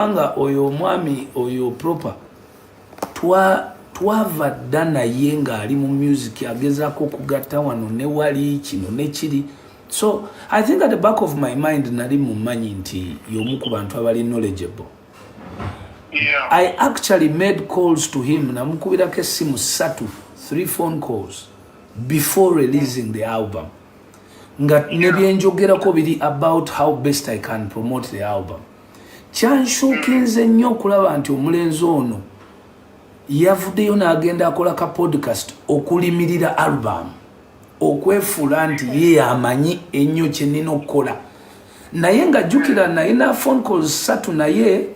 anga oyo mwami oyo proper twava dana yenga ali mu music agezako kugatta wano ne wali kino ne kiri. So I think at the back of my mind nali mumanyi nti yomu ku bantu abali knowledgeable. Yeah. I actually made calls to him na mukubirako essimu 3 phone calls before releasing the album. Nga nebyenjogerako biri about how best I can promote the album. Kyanshokinze nnyo okulaba nti omulenzi ono yavuddeyo n'agenda akola ka podcast okulimirira album, okwefuula nti ye amanyi ennyo kye nnina okukola. Naye nga jjukira nalina phone calls 3 naye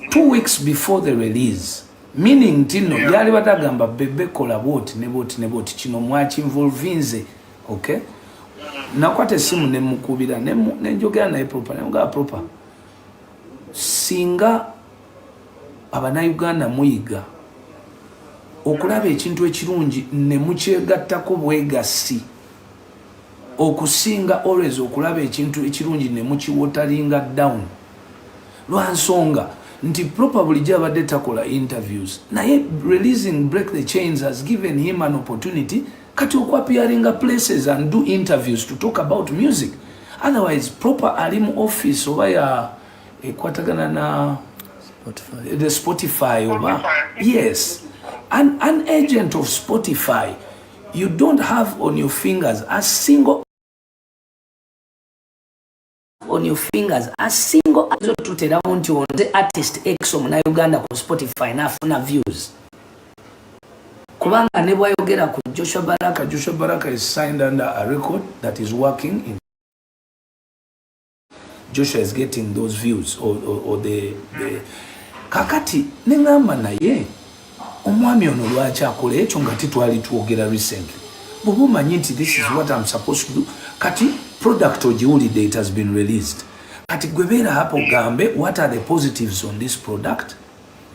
2 weeks before the release, meaning nti no yali batagamba bebe kola boti ne boti kino mwakinvolvinze. Okay, nakwata essimu ne mukubira ne njogera naye proper ne mga proper singa Abannayuganda muyiga okulaba ekintu ekirungi ne mukyegattako bwegasi okusinga always okulaba ekintu ekirungi ne mukiwotalinga down. Lwansonga nti proper bulijja abadde takola interviews naye releasing Break the Chains has given him an opportunity kati okwapiaringa places and do interviews to talk about music. Otherwise proper ali mu office oba ya ekwatagana na Spotify. The Spotify over. Yes. An agent of Spotify, you don't have on your fingers a single to tell on the artist X on Uganda ku Spotify na views. Kubanga ne bwayogera ku Joshua Baraka is signed under a record that is working in Joshua is getting those views or the kakati nengamba naye omwami ono lwaki akola ekyo nga titwali tuogera recently bubu manyi nti this is what I'm supposed to do kati product ogiwulidde it has been released kati gwebeera hapo gambe what are the positives on this product,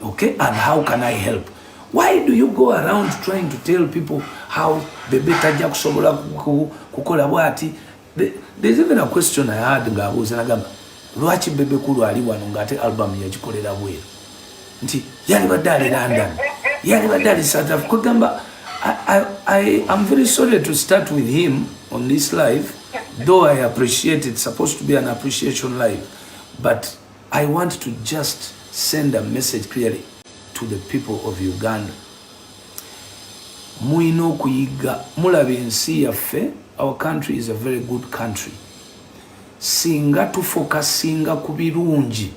okay, and how can I help. Why do you go around trying to tell people how bebe tajja kusobola kukola bwati? There's even a question I had ngabuuza nagamba lwaki BebeCool ali wano ngate album yagikolera bweru nti yali badali London yali badali South Africa gamba. I am very sorry to start with him on this live, though I appreciate it's supposed to be an appreciation live, but I want to just send a message clearly to the people of Uganda. Muino kuyiga mulabe ensi yaffe. Our country is a very good country. Singa tufokasinga ku birungi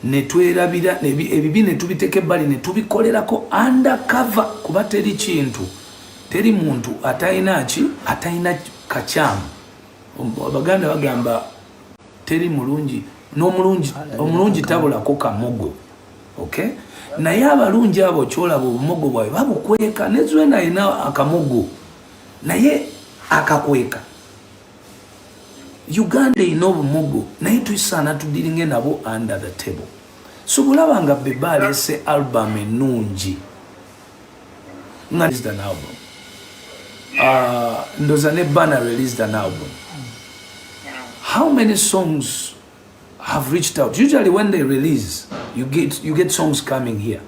ne twerabira ebibi ne tubiteke bali ne tubikolerako undercover kuba teri kintu teri muntu atayina kacyamu. Abaganda bagamba teri mulungi omulungi tabulako kamogo. Okay, naye abalungi abo kyolaba obumogo bwawe babukweka nezwena ina akamogo naye akakweka. Uganda ino obumogo naye tuisana tudiringe nabo under the table. So bulabanga Bebe alese album enungi nga released an album. Ndoza ne Bana released an album. How many songs have reached out? Usually when they release, you get songs coming here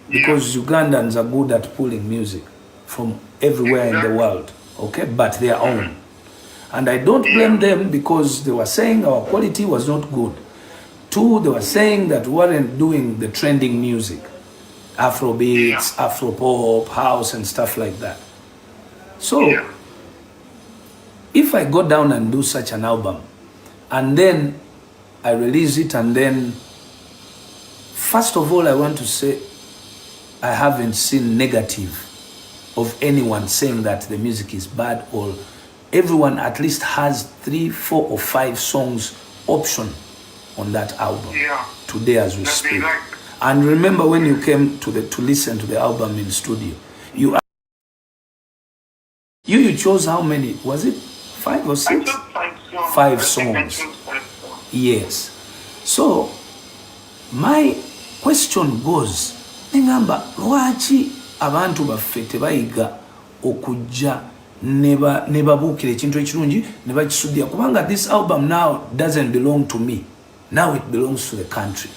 because Ugandans are good at pulling music from everywhere in the world, okay, but their own. And I don't blame them because they were saying our quality was not good. 2, they were saying that we weren't doing the trending music, Afro beats, Afro pop, house and stuff like that. So if I go down and do such an album and then I release it, and then first of all I want to say I haven't seen negative of anyone saying that the music is bad, or everyone at least has 3, 4 or 5 songs option on that album today as we speak. And remember when you came to listen to the album in studio, you chose how many? Was it 5 or 6? 5 songs. Yes. So my question goes, ngamba lwaki abantu baffe tebayiga okujja neba buukira ekintu ekirungi ne bakisuddia, kubanga this album now doesn't belong to me. Now it belongs to the country.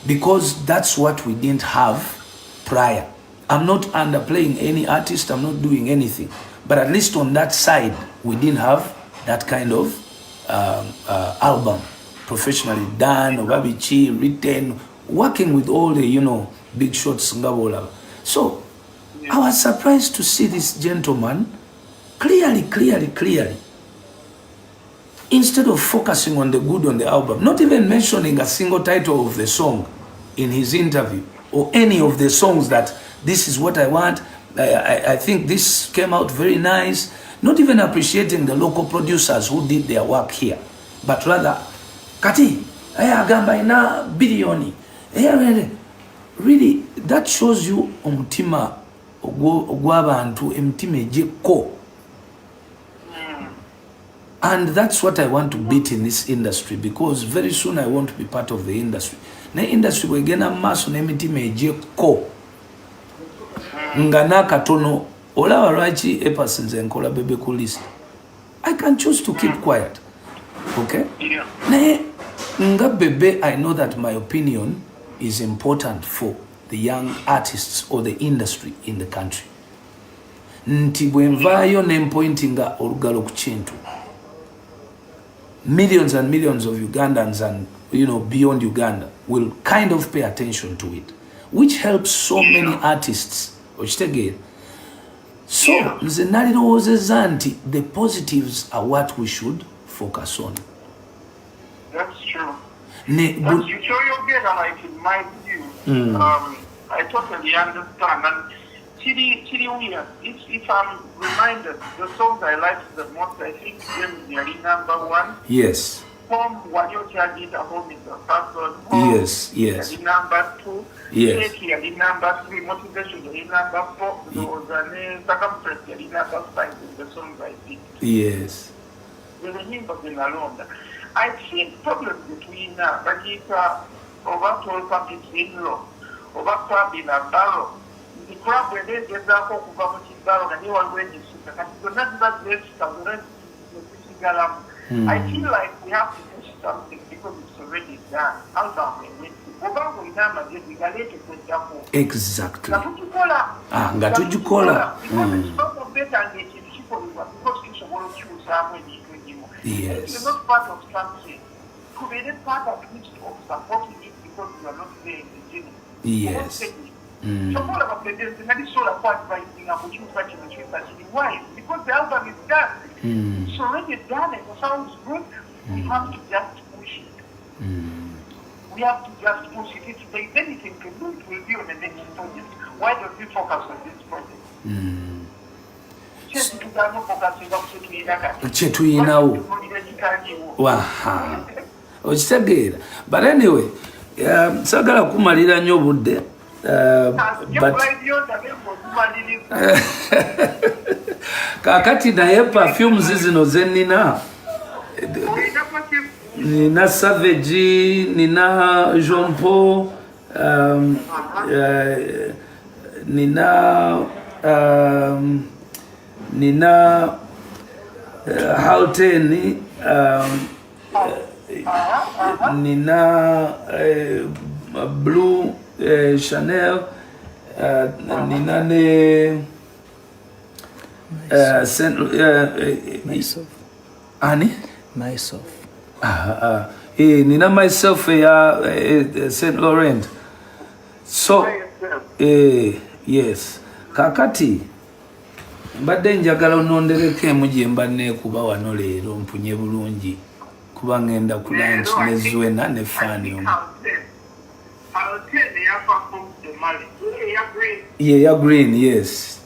Because that's what we didn't have prior. I'm not underplaying any artist, I'm not doing anything. But at least on that side, we didn't have that kind of album professionally done, Obabichi, written, working with all the, you know, big shots. So I was surprised to see this gentleman clearly, instead of focusing on the good on the album, not even mentioning a single title of the song in his interview or any of the songs that this is what I want, I think this came out very nice, not even appreciating the local producers who did their work here, but rather, Kati, agamba ina bilioni. Really, that shows you omutima ogw'abantu emitima ejeko. And that's what I want to beat in this industry, because very soon I want to be part of the industry. The industry we gena maso n'emitima ejeko. Nga nakatono olaba lwaki epasinze nkola BebeCool list. I can choose to keep quiet. Okay? Naye nga Bebe, I know that my opinion is important for the young artists or the industry in the country. Nti bwenvayo nempointinga olugalo ku kintu. Millions and millions of Ugandans and, you know, beyond Uganda will kind of pay attention to it, which helps so many artists. So, the positives are what we should focus on. That's true. But you show your data, like in my view, I totally understand. And if I'm reminded, the songs I like the most, I think Jame is number 1. Yes. Home, what you did at home is the first one. Home, yes. Number 2. Yes. Take number 3. Motivation, number 4. Those are the circumstances, number 5 is the songs I did. Yes. There's a hymn of the Nalonda. I see problems between Bagita, overall public in-law, over in a barrel. The crowd where they get that over barrel and you are ready to see that. I feel like we have to do something because it's already done. Exactly. Yes. It's not part of something. Create part of which of supporting it because you are not there in the beginning. Yes. So all of the why? Because the album is done. It's already done and it sounds good. We have to just push it. We have to just push it. If there's anything to do, it will be on the next project. Why don't we focus on this project? But anyway, sagala kumalira nnyo budde, but kakati naye perfumes zino zenina, nina Savage, nina Jompo, nina Halten, nina Blue Chanel, nina ne myself. Ani? Myself. Nina myself Saint Laurent. So yes, kakati mbadde njagala onondereko emu gye mba neekuba wano leero mpunye bulungi kuba ngenda ku lunch ne Zwena ne Fani omu. Yeah, ya green, yes.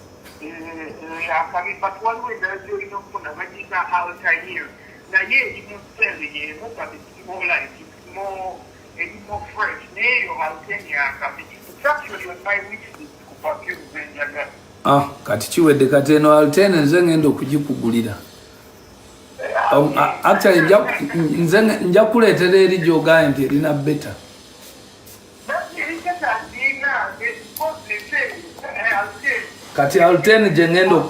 Kati kiwedde kati eno Altene nze ngenda okugikugulira. Actually nze nja kuleetera eri gy'ogaye nti erina beta. Kati Altene gye ngenda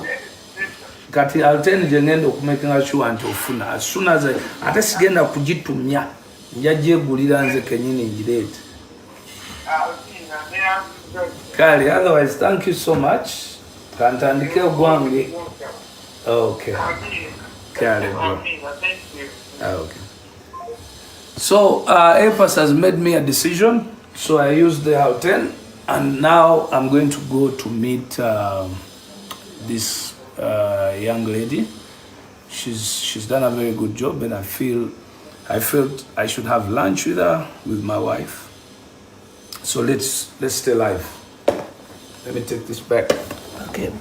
kati altern jengenda okumakinga sure nti ofuna as soon as ate sigenda kugitumya njagiyegulira nze kenyini ngireete kale otherwise thank you so much kantandike ogwange okay kale bro okay so APAS has made me a decision, so I used the Houten, and now I'm going to go to meet this young lady. She's done a very good job, and I felt I should have lunch with her, with my wife. So let's stay live. Let me take this back. Okay.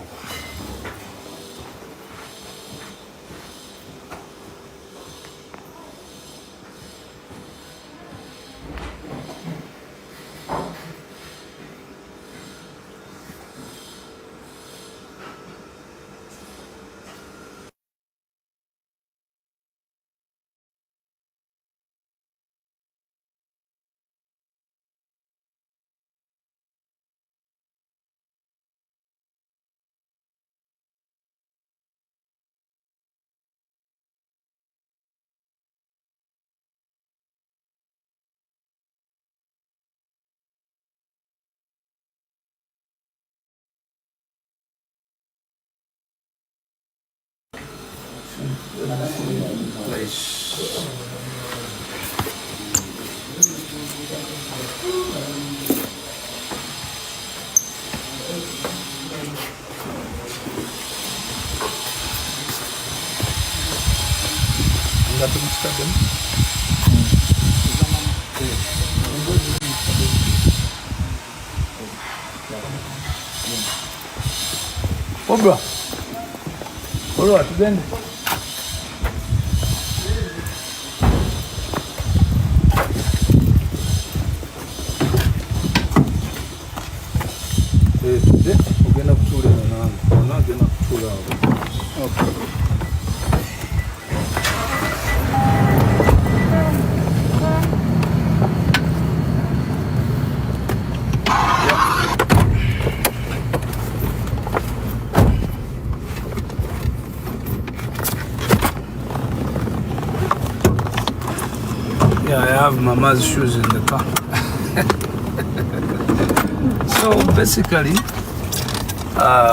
Obra, Obra, tugende. Ogenda kutuula nange, ogenda kutuula awo. Okay. Yeah, I have Mama's shoes in the car. So basically,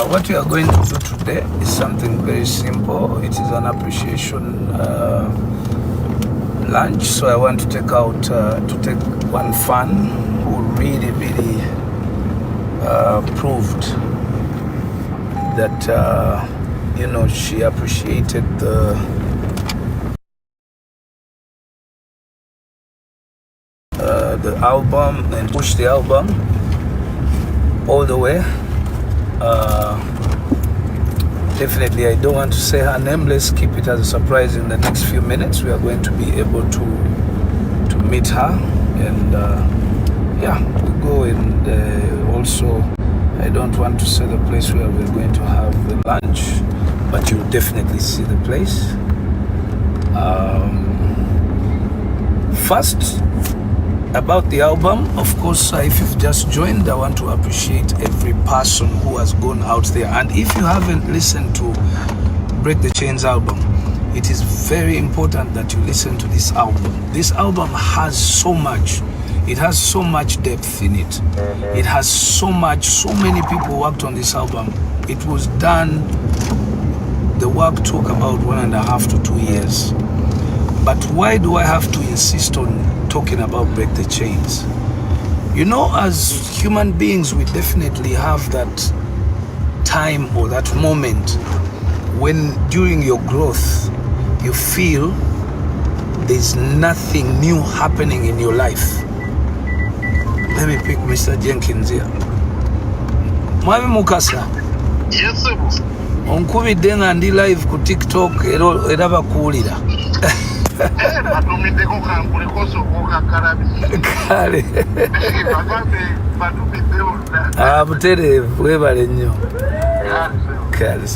what we are going to do today is something very simple. It is an appreciation lunch. So I want to take one fan who really proved that she appreciated the album and pushed the album all the way. Definitely, I don't want to say her name. Let's keep it as a surprise. In the next few minutes, we are going to be able to meet her, and we go. And also, I don't want to say the place where we're going to have the lunch, but you'll definitely see the place. First, about the album, of course, if you've just joined, I want to appreciate every person who has gone out there. And if you haven't listened to Break the Chains album, it is very important that you listen to this album. This album has so much. It has so much depth in it. It has so many people worked on this album. It was done, the work took about 1.5 to 2 years. But why do I have to insist on talking about Break the Chains? As human beings, we definitely have that time or that moment when during your growth you feel there's nothing new happening in your life. Let me pick Mr. Jenkins here. Mwami Mukasa. Yes, sir. Onkubidde nga ndi live ku TikTok era bakuwulira. Kale. Butereevu, webale nnyo. Kale.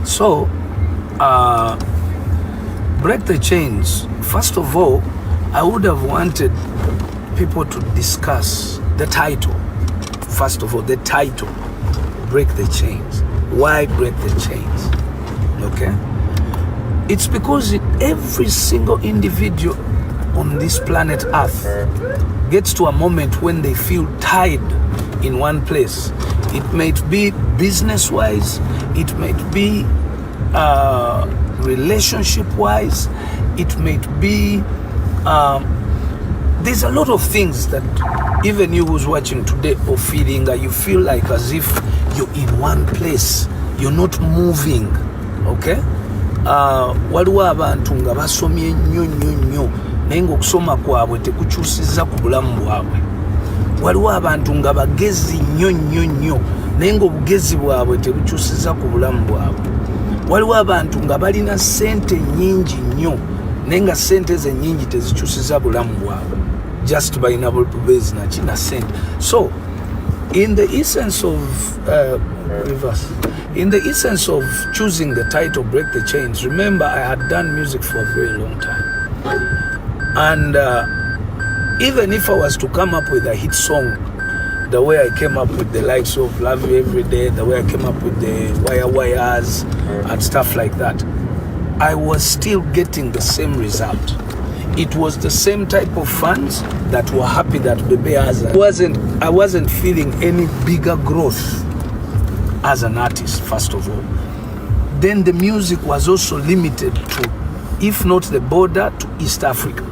So, Break the Chains. First of all, I would have wanted people to discuss the title. First of all, the title, Break the Chains. Why break the chains? Okay? It's because every single individual on this planet Earth gets to a moment when they feel tied in one place. It might be business-wise, it might be relationship-wise, it might be there's a lot of things that even you who's watching today or feeling that you feel like as if you're in one place, you're not moving. Okay? Waliwo abantu nga basomye nnyo naye ng'okusoma kwabwe tekukyusiza ku bulamu bwabwe. Waliwo abantu nga bagezi nnyo naye ng'obugezi bwabwe tebukyusiza ku bulamu bwabwe. Waliwo abantu nga balina ssente nnyingi nnyo naye nga ssente ze nnyingi tezikyusiza bulamu bwabwe. Just balina bubeezi na ssente. So in the essence of choosing the title Break the Chains, remember I had done music for a very long time. And even if I was to come up with a hit song, the way I came up with the likes of Love You Every Day, the way I came up with the Wires and stuff like that, I was still getting the same result. It was the same type of fans that were happy that Bebe has. I wasn't feeling any bigger growth as an artist, first of all. Then the music was also limited to, if not the border, to East Africa.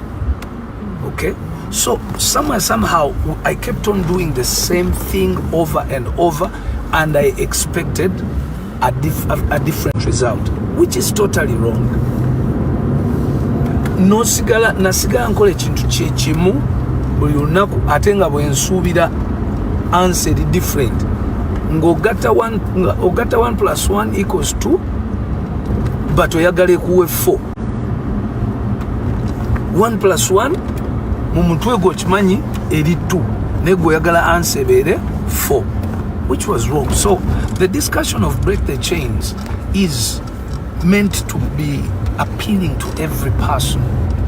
Okay? So somehow, I kept on doing the same thing over and over, and I expected a different result, which is totally wrong. Nasigala nkola ekintu kyekimu buli lunaku ate nga bwe nsuubira answer different. Ng'ogatta 1 plus 1 equals 2, but oyagala ekuwe 4. 1 plus 1 mu mutwe gwo kimanyi eri 2 naye gwe oyagala answer ebeere 4, which was wrong. So the discussion of Break the Chains is meant to be appealing to every person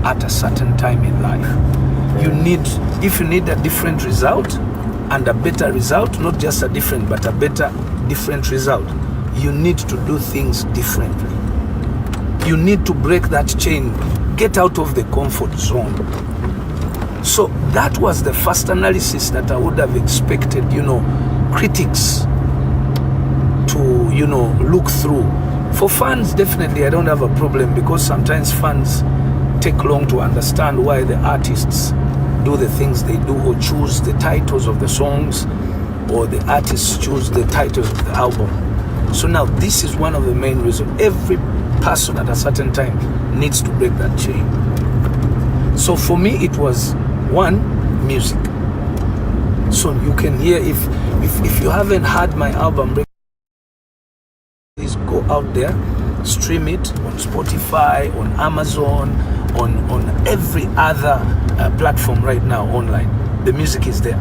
at a certain time in life. If you need a different result and a better result, not just a different but a better different result, you need to do things differently. You need to break that chain, get out of the comfort zone. So that was the first analysis that I would have expected, critics to, look through. For fans, definitely I don't have a problem, because sometimes fans take long to understand why the artists do the things they do, or choose the titles of the songs, or the artists choose the titles of the album. So now this is one of the main reasons. Every person at a certain time needs to break that chain. So for me, it was one, music. So you can hear, if you haven't heard my album, please go out there, stream it on Spotify, on Amazon, on every other platform right now online. The music is there.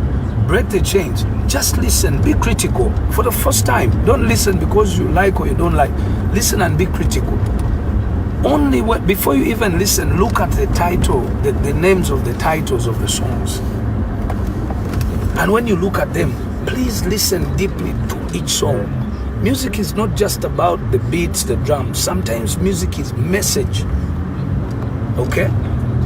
Break the chains. Just listen, be critical for the first time. Don't listen because you like or you don't like. Listen and be critical. Only before you even listen, look at the title, the names of the titles of the songs. And when you look at them, please listen deeply to each song. Music is not just about the beats, the drums. Sometimes music is message. Okay?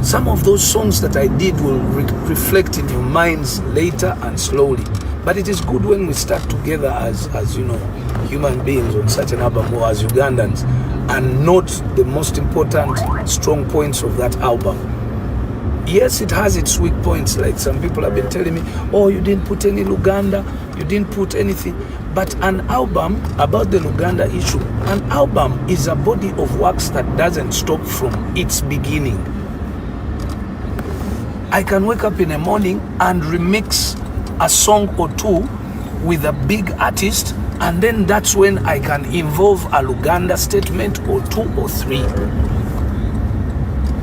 Some of those songs that I did will reflect in your minds later and slowly. But it is good when we start together as human beings on such an album, or as Ugandans, and note the most important strong points of that album. Yes, it has its weak points, like some people have been telling me, oh, you didn't put any Luganda, you didn't put anything. But an album, about the Luganda issue, an album is a body of works that doesn't stop from its beginning. I can wake up in the morning and remix a song or two with a big artist, and then that's when I can involve a Luganda statement or 2 or 3.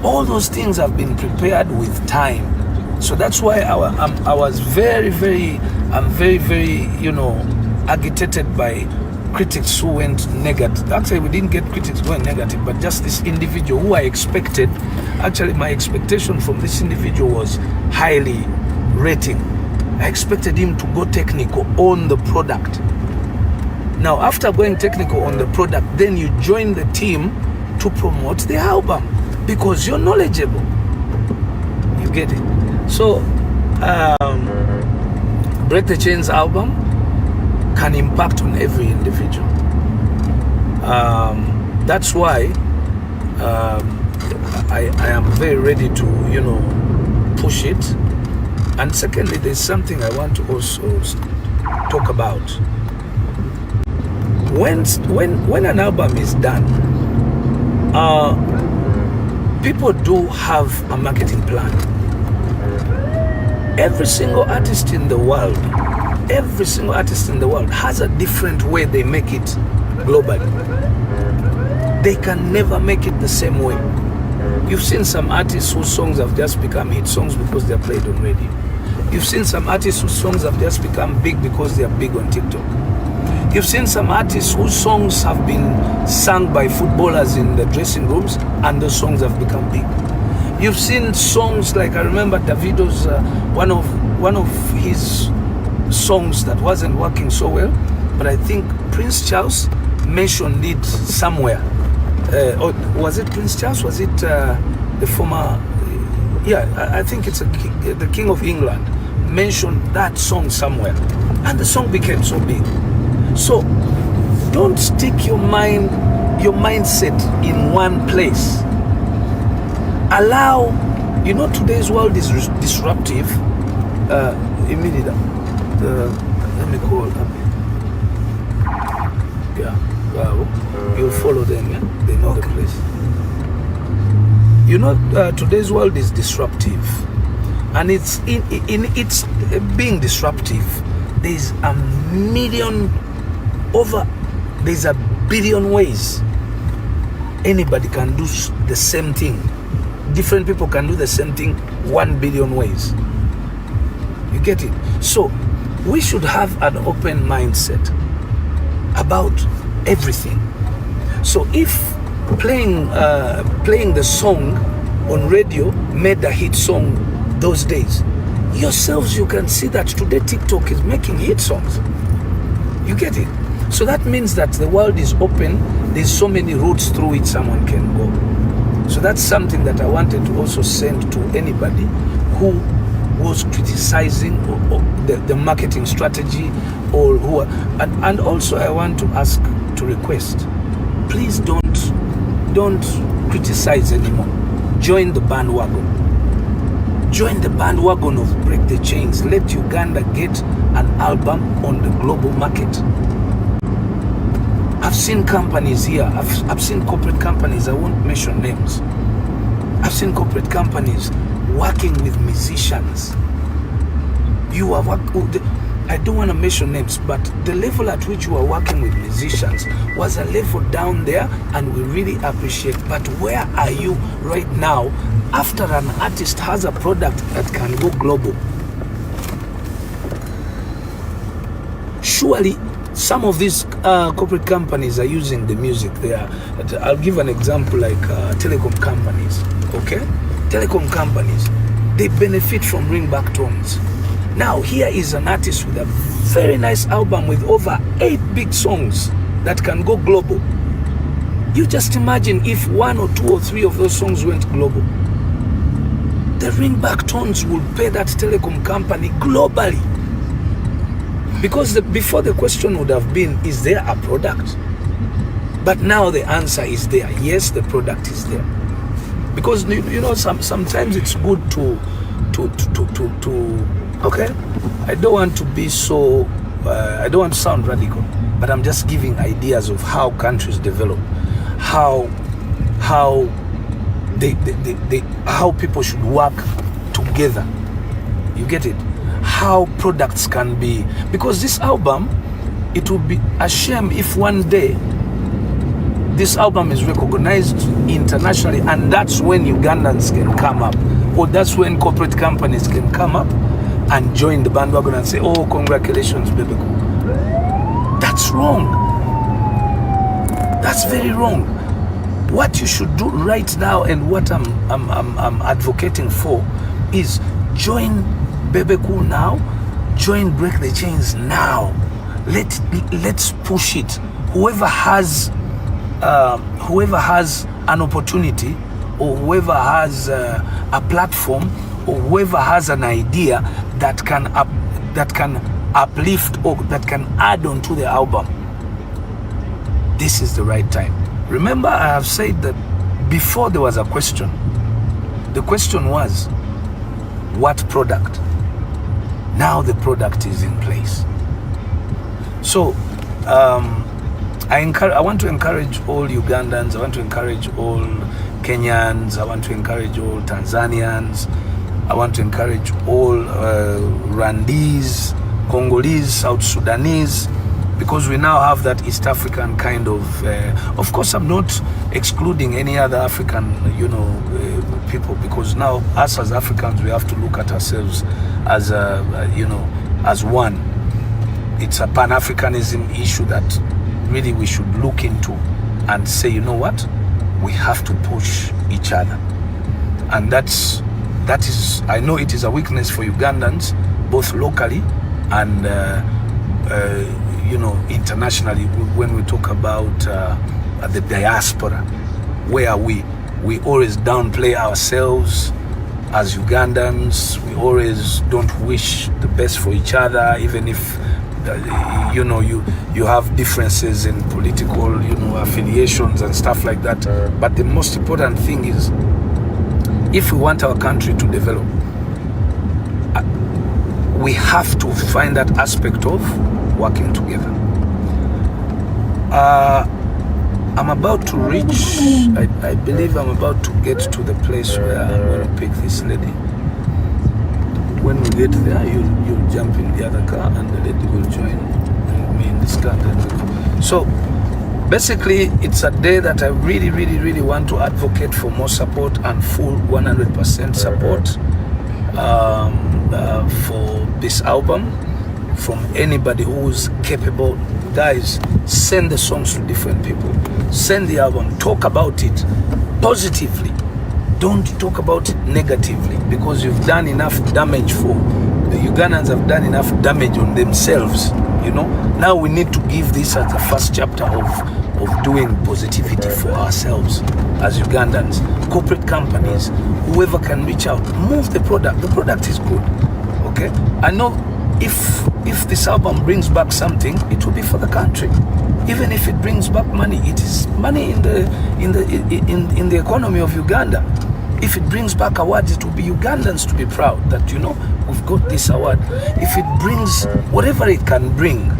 All those things have been prepared with time. So that's why I was very, very agitated by critics who went negative. Actually, we didn't get critics going negative, but just this individual who I expected. Actually, my expectation from this individual was highly rating. I expected him to go technical on the product. Now, after going technical on the product, then you join the team to promote the album because you're knowledgeable. You get it? So, Break the Chains album can impact on every individual. That's why I am very ready to, you know, push it. And secondly, there's something I want to also talk about. When an album is done, people do have a marketing plan. Every single artist in the world has a different way they make it globally. They can never make it the same way. You've seen some artists whose songs have just become hit songs because they're played on radio. You've seen some artists whose songs have just become big because they are big on TikTok. You've seen some artists whose songs have been sung by footballers in the dressing rooms and those songs have become big. You've seen songs like, I remember Davido's, one of his songs that wasn't working so well, but I think Prince Charles mentioned it somewhere. Or was it Prince Charles? Was it the former? Yeah, I think it's the King of England mentioned that song somewhere, and the song became so big. So don't stick your mindset in one place. Allow, you know, today's world is disruptive. Immediately, let me call them. Yeah, you'll follow them. Yeah? They know the place. You know, today's world is disruptive, and it's in its being disruptive. There's a billion ways anybody can do the same thing. Different people can do the same thing 1 billion ways. You get it? So we should have an open mindset about everything. So if playing the song on radio made a hit song those days, yourselves, you can see that today TikTok is making hit songs. You get it? So that means that the world is open. There's so many routes through which someone can go. So that's something that I wanted to also send to anybody who was criticizing the marketing strategy, or who are, and also I want to ask, to request, please don't criticize anymore. Join the bandwagon. Join the bandwagon of Break the Chains. Let Uganda get an album on the global market. I've seen companies here, I've seen corporate companies, I won't mention names. I've seen corporate companies working with musicians. I don't want to mention names, but the level at which you are working with musicians was a level down there, and we really appreciate. But where are you right now after an artist has a product that can go global? Surely some of these corporate companies are using the music there. I'll give an example, like telecom companies, okay? Telecom companies, they benefit from ringback tones. Now here is an artist with a very nice album with over 8 big songs that can go global. You just imagine if 1 or 2 or 3 of those songs went global. The ringback tones will pay that telecom company globally. Because before the question would have been, is there a product? But now the answer is there. Yes, the product is there. Because you know, sometimes it's good to okay, I don't want to be so I don't want to sound radical, but I'm just giving ideas of how countries develop, how how people should work together. You get it? How products can be, because this album, it would be a shame if one day this album is recognized internationally, and that's when Ugandans can come up, or that's when corporate companies can come up and join the bandwagon and say, oh, congratulations, BebeCool. That's wrong. That's very wrong. What you should do right now, and what I'm advocating for, is join BebeCool now, join Break the Chains now. let's push it. Whoever has an opportunity, or whoever has a platform, or whoever has an idea that can uplift or that can add on to the album, this is the right time. Remember, I have said that before there was a question. The question was, what product? Now the product is in place. So I want to encourage all Ugandans, I want to encourage all Kenyans, I want to encourage all Tanzanians, I want to encourage all Rwandese, Congolese, South Sudanese, because we now have that East African kind of course I'm not excluding any other African, people, because now us as Africans, we have to look at ourselves as as one. It's a Pan-Africanism issue that really we should look into and say, you know what, we have to push each other. And that is, I know it is a weakness for Ugandans, both locally and internationally. When we talk about the diaspora, where we always downplay ourselves as Ugandans. We always don't wish the best for each other, even if you have differences in political affiliations and stuff like that. But the most important thing is, if we want our country to develop, we have to find that aspect of working together. I'm about to reach, I believe I'm about to get to the place where I'm going to pick this lady. When we get there, you'll jump in the other car and the lady will join me in this car. So basically, it's a day that I really, really, really want to advocate for more support and full 100% support for this album from anybody who's capable. Guys, send the songs to different people. Send the album. Talk about it positively. Don't talk about it negatively, because you've done enough damage for the Ugandans, have done enough damage on themselves. Now we need to give this as the first chapter of doing positivity for ourselves as Ugandans. Corporate companies, whoever can reach out, move the product. The product is good. Okay, I know if this album brings back something, it will be for the country. Even if it brings back money, it is money in the economy of Uganda. If it brings back awards, it will be Ugandans to be proud that we've got this award. If it brings whatever it can bring,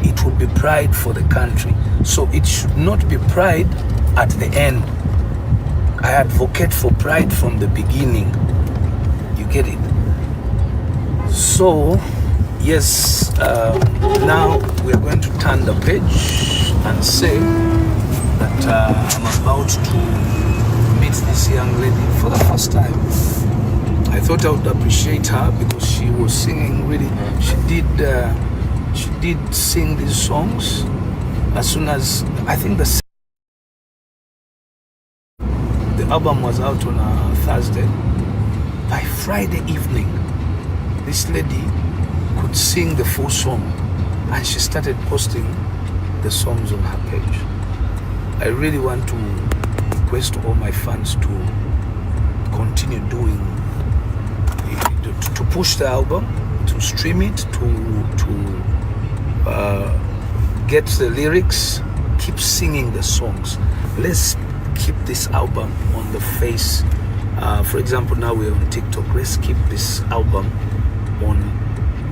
it will be pride for the country. So it should not be pride at the end. I advocate for pride from the beginning. You get it? So yes, now we are going to turn the page and say that I'm about to meet this young lady for the first time. I thought I would appreciate her because she was singing really. She did sing these songs as soon as I think the album was out on a Thursday. By Friday evening, this lady could sing the full song, and she started posting the songs on her page. I really want to request all my fans to continue doing, to push the album, to stream it, to get the lyrics, keep singing the songs. Let's keep this album on the face. For example, now we're on TikTok. Let's keep this album on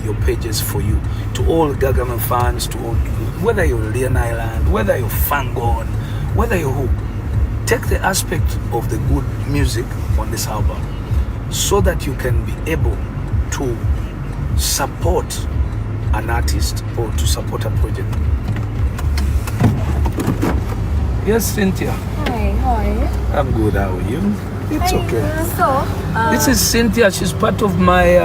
your pages for you. To all Gagama fans, to all, whether you're Leon Island, whether you're Fangon, whether you're who, take the aspect of the good music on this album so that you can be able to support an artist or to support a project. Yes, Cynthia. Hi, how are you? I'm good, how are you? It's okay. This is Cynthia. She's part of my,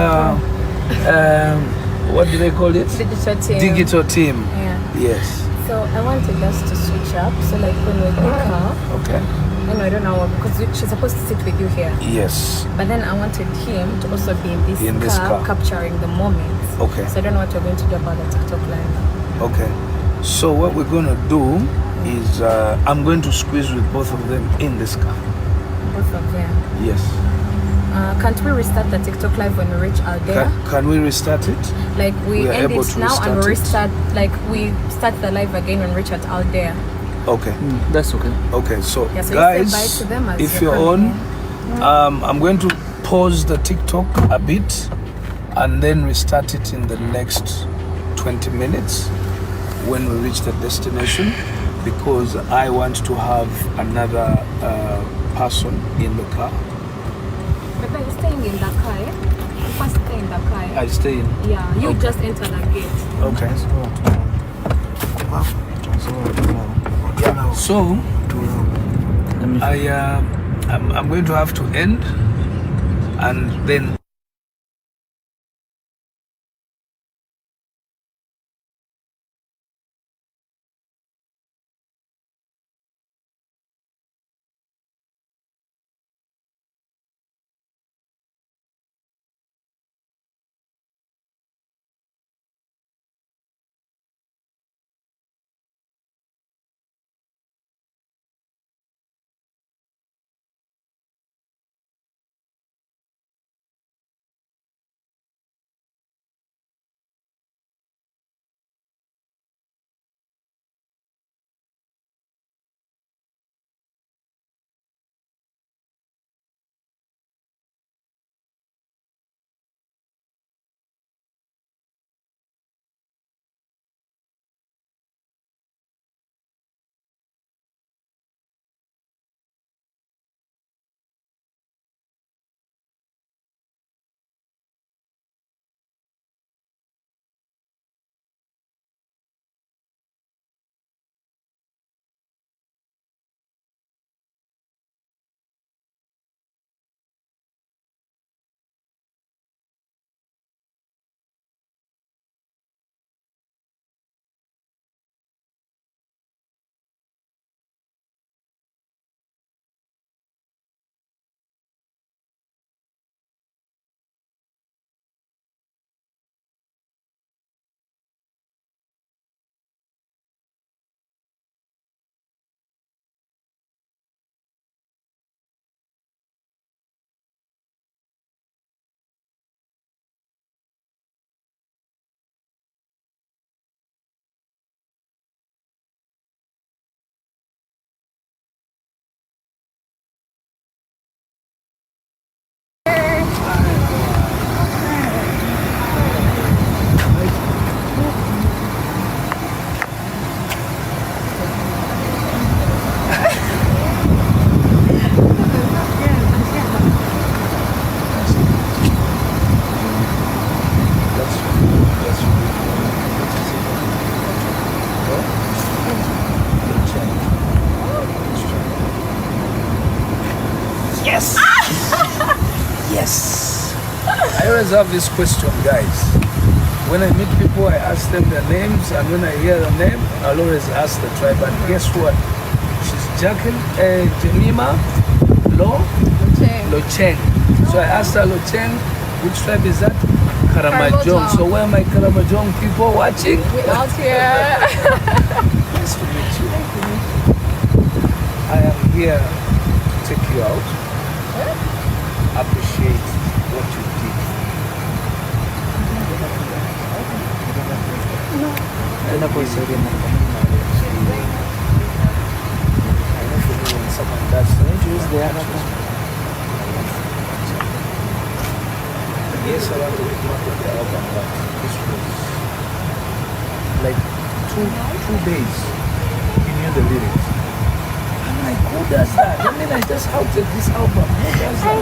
what do they call it? Digital team. Digital team. Yeah. Yes. So I wanted us to switch up. So like when we pick her, Okay. I don't know, because she's supposed to sit with you here. Yes. But then I wanted him to also be in this car, capturing the moment. Okay. So I don't know what we're going to do about the TikTok live. Okay. So what we're going to do is I'm going to squeeze with both of them in this car. Both of them. Yes. Can't we restart the TikTok live when we reach Aldea? Can we restart it? Like we are end able it to now and restart we restart. Like we start the live again when we reach at Aldea. Okay. That's okay. Okay. So Yeah, so guys, you say bye to them as if you're you're on, coming I'm going to pause the TikTok a bit and then restart it in the next 20 minutes when we reach the destination, because I want to have another person in the car. But you're staying in the car, eh? You first stay in the car. Eh? I stay in. Yeah, you Okay. just enter the gate. Okay. Yeah. So I'm going to have to end and then yes. Yes. I always have this question, guys. When I meet people, I ask them their names, and when I hear the name, I'll always ask the tribe. And guess what? She's Jemima Locheng. So I asked her, Locheng, which tribe is that? Karamajong. So where are my Karamajong people watching? We're out here. Nice to meet you. I am here to take you out. Appreciate what you did. I know for me when someone does things, they are yes, I want to come to the album, but this was like two days. You knew the lyrics. I'm like, who does that? I mean, I just outed this album. Who does that?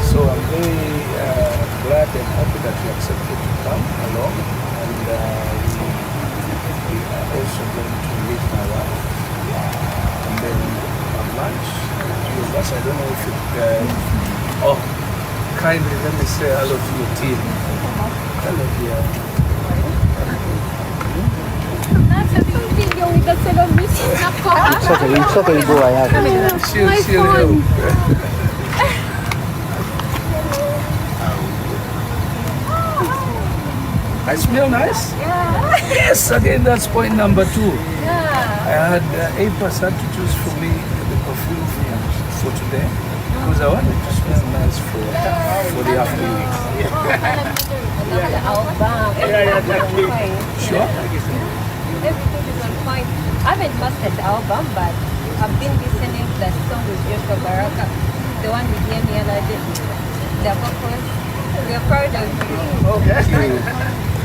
So I'm very glad and happy that you accepted to come along. And we are also going to meet my wife. And then on lunch, few of us, I don't know if it... kindly let me say hello to your team. Hello, dear. It's okay, bro. I have. She'll help. I smell nice? Yeah. Yes, again, that's point number 2. Yeah. I had 8% to choose for me the perfume for today because I wanted to smell nice for the afternoon. Another album. Everything is on point. Sure? Everything is on point. I haven't mastered the album, but I've been listening to that song with Joshua Baraka, the one with Yemi Alade, the vocals. We are proud of you. Okay.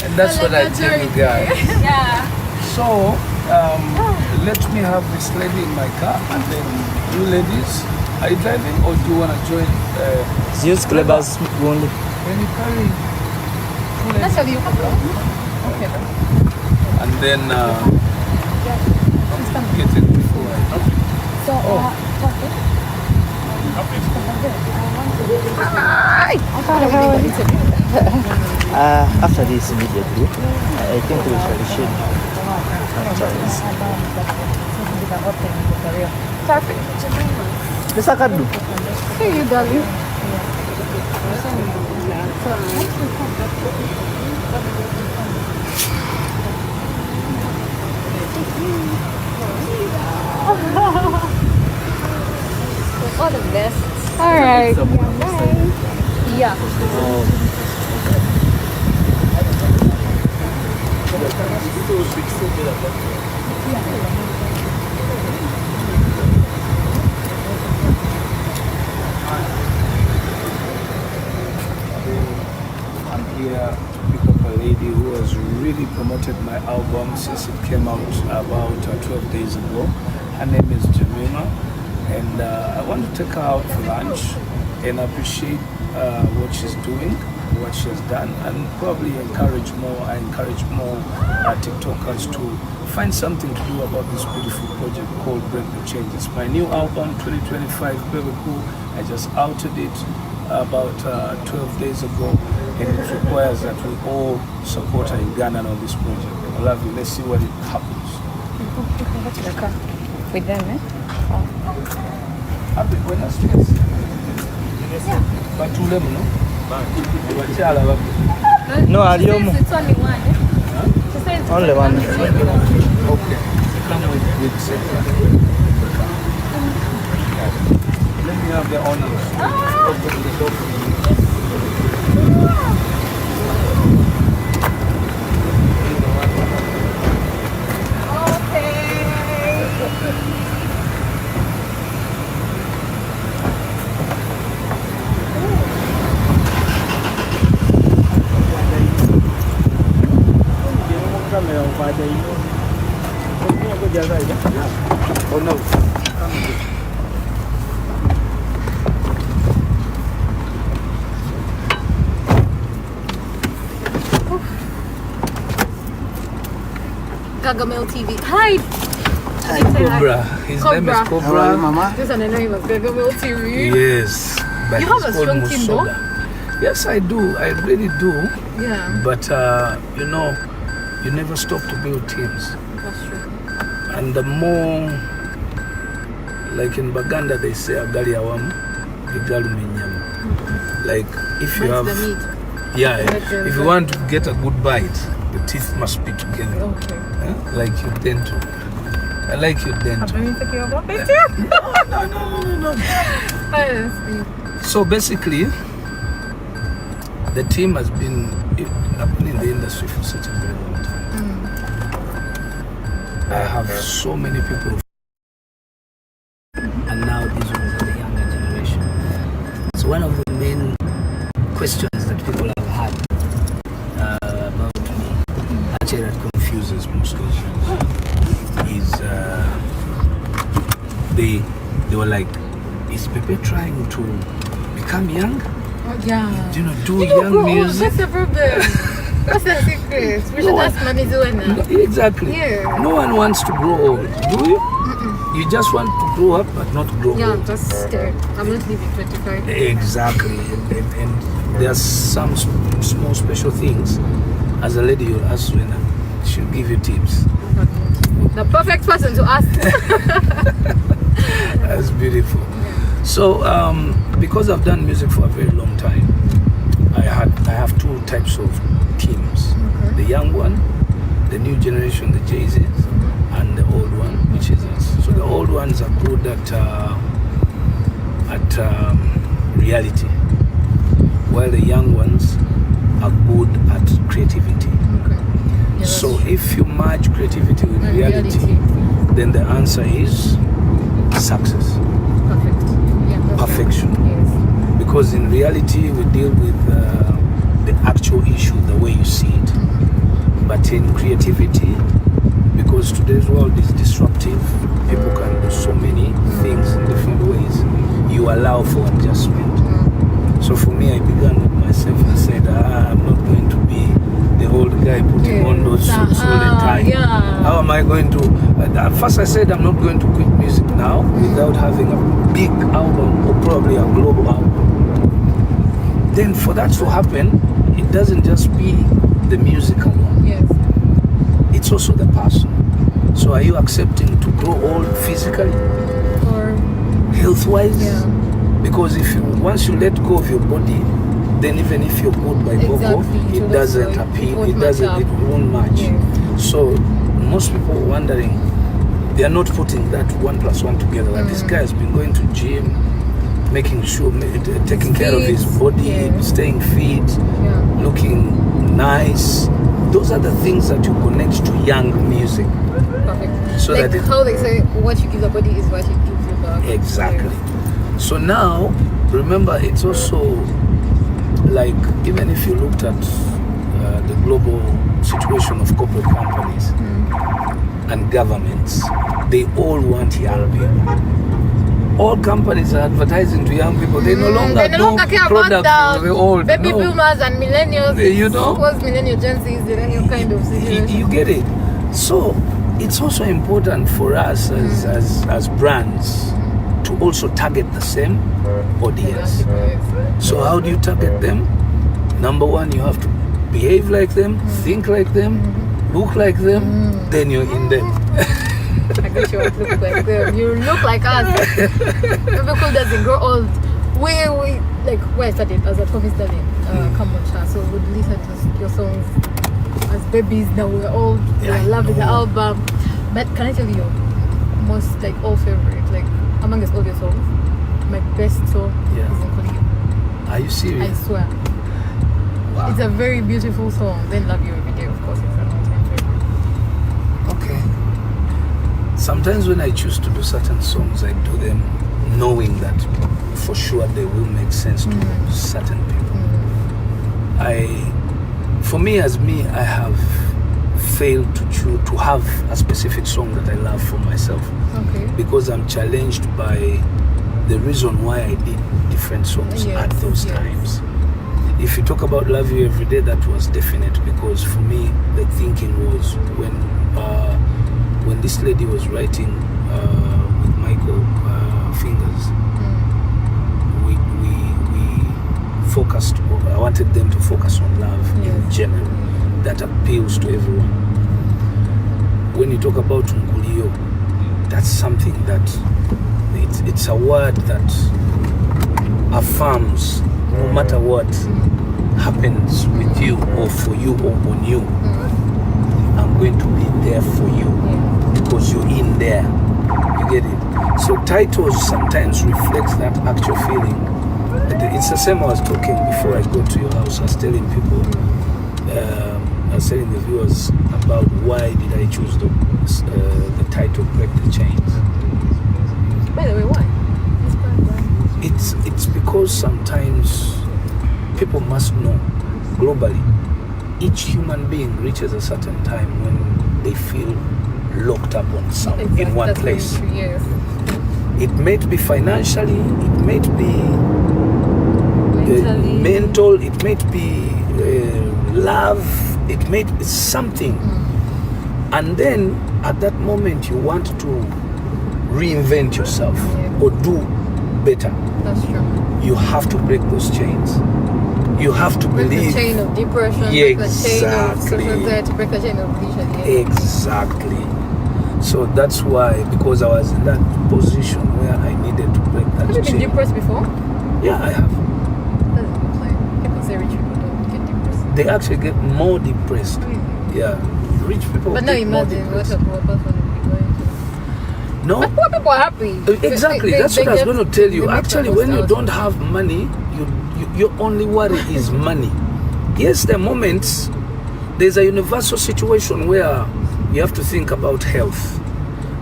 And that's what I tell you guys. Yeah. So, let me have this lady in my car and then you ladies, are you driving or do you want to join? Use Cleber's only. Can you carry two ladies? That's how you come. Okay. And then get it before So, After this immediately, I think we shall shoot franchise. Bisa kadu? Hey, you darling. All the best. All right. Bye. Yeah. I'm here to pick up a lady who has really promoted my album since it came out about 12 days ago. Her name is Jame, and I want to take her out for lunch and appreciate what she's doing, what she has done, and probably encourage more TikTokers to find something to do about this beautiful project called Break the Change. It's my new album, 2025, BebeCool. I just outed it about 12 days ago, and it requires that we all support a Ugandan on this project. I love you. Let's see what it happens. With them, eh? Happy Wednesday. But two lemon, no? No, Aliomo. It's only one, eh? She says it's Only one. Okay. Come with separate. Let me have the onions. Open the door for you. Oh no. Gagamel TV. Hi! Cobra. His name is Cobra. Mama? This is the name of Gagamel TV. Yes. But You have it's a strong called team, though? Musoga. Yes, I do. I really do. Yeah. But, you know, you never stop to build teams. That's true. And the more, like in Baganda, they say, Agali awam, Igalu minyama. Like, if you What's have, the meat? yeah, Like if you want to get a good bite, the teeth must be together. Okay. Like your dental. I like your dental. Have you taken your picture? No. Honestly. So basically, the team has been in the industry for such a very long time. I have so many people, and now these ones are the younger generation. So one of the main questions that people have had about me, actually that confuses most Asians, is they were like, is Pepe trying to become young? Yeah. Do young music? What's the problem? What's the secret? We should ask Mami Zuena. No, exactly. Yeah. No one wants to grow old, do you? You just want to grow up but not grow Yeah, old. I'm just scared. I'm not leaving 25. Exactly. And there's some small special things. As a lady, you'll ask when she'll give you tips. The perfect person to ask. That's beautiful. So, because I've done music for a very long time, I have two types of teams. Okay. The young one the new generation, the Jay-Z's, and the old one, which is us. So the old ones are good at reality, while the young ones are good at creativity. Okay. Yeah, So if you merge creativity with reality, then the answer is success, perfect. Yeah, that's perfection. right. Yes. Because in reality, we deal with the actual issue the way you see it. But in creativity, because today's world is disruptive, people can do so many things in different ways. You allow for adjustment. So for me, I began with myself and said, I'm not going to be the old guy putting on those suits all the time. Yeah. How am I going to? At first I said I'm not going to quit music now without having a big album or probably a global album. Then for that to happen, it doesn't just be the music alone. Yes. It's also the person. So are you accepting to grow old physically, Or health-wise? yeah. Because once you let go of your body, then even if you're good by vocal, Exactly. it doesn't appeal. It won't match. Yeah. So most people are wondering, they are not putting that 1 + 1 together. That this guy has been going to gym, making sure, taking care of his body, staying fit, looking nice. Those are the things that you connect to young music. Perfect. So like that how they say, what you give the body is what you give the back. Exactly. So now, remember, it's also like, even if you looked at the global situation of corporate companies and governments, they all want young people. All companies are advertising to young people. They no longer do care products about for the old. baby No. boomers and millennials. You know? What's millennial Gen Z is millennial kind of situation. You get it. So it's also important for us as brands to also target the same audience. So how do you target them? Number one, you have to behave like them, think like them, look like them, then you're in them. I guess you look like them. You look like us. BebeCool doesn't grow old. We like where I started as a Tommy studying Kambodsha, so we'd listen to your songs as babies. Now we're old. Yeah, We're loving the I know. album. But can I tell you, most like all favorite, like amongst all your songs, my best song Yeah. is Nkoliyo. Are you serious? I swear. Wow. It's a very beautiful song. Then Love You Every Day, of course, it's an all-time favorite. Okay. Sometimes when I choose to do certain songs, I do them knowing that for sure they will make sense to certain people. For me, I have failed to have a specific song that I love for myself. Okay. Because I'm challenged by the reason why I did different songs at those times. If you talk about Love You Every Day, that was definite, because for me the thinking was when this lady was writing with Michael Fingers, we focused. I wanted them to focus on love in general, that appeals to everyone. When you talk about Nkoliyo, that's something that it's a word that affirms no matter what happens with you or for you or on you, I'm going to be there for you because you're in there. You get it? So titles sometimes reflect that actual feeling. It's the same I was talking before I go to your house. I was telling people, I was telling the viewers about why did I choose the title Break the Chains. By the way, why? It's because sometimes people must know globally, each human being reaches a certain time when they feel locked up on something in one place. Yes. It may be financially, it may be mental, it may be love, it may be something. And then at that moment you want to reinvent yourself or do better. That's true. You have to break those chains. You have to Break believe. the chain of depression, break the chain of social anxiety, break the chain of addiction. Exactly. So that's why, because I was in that position where I needed to break that chain. Have you been depressed before? Yeah, I have. That's a good sign. People say rich people don't get depressed. They actually get more depressed. Yeah, rich people But now take more imagine what degrees. a poor person would be going through. No. But poor people are happy. Exactly. They- That's they what I was get- going to tell they you. make the Actually, most when you out don't of it. have money, your only worry is money. Yes, there are moments. There's a universal situation where you have to think about health,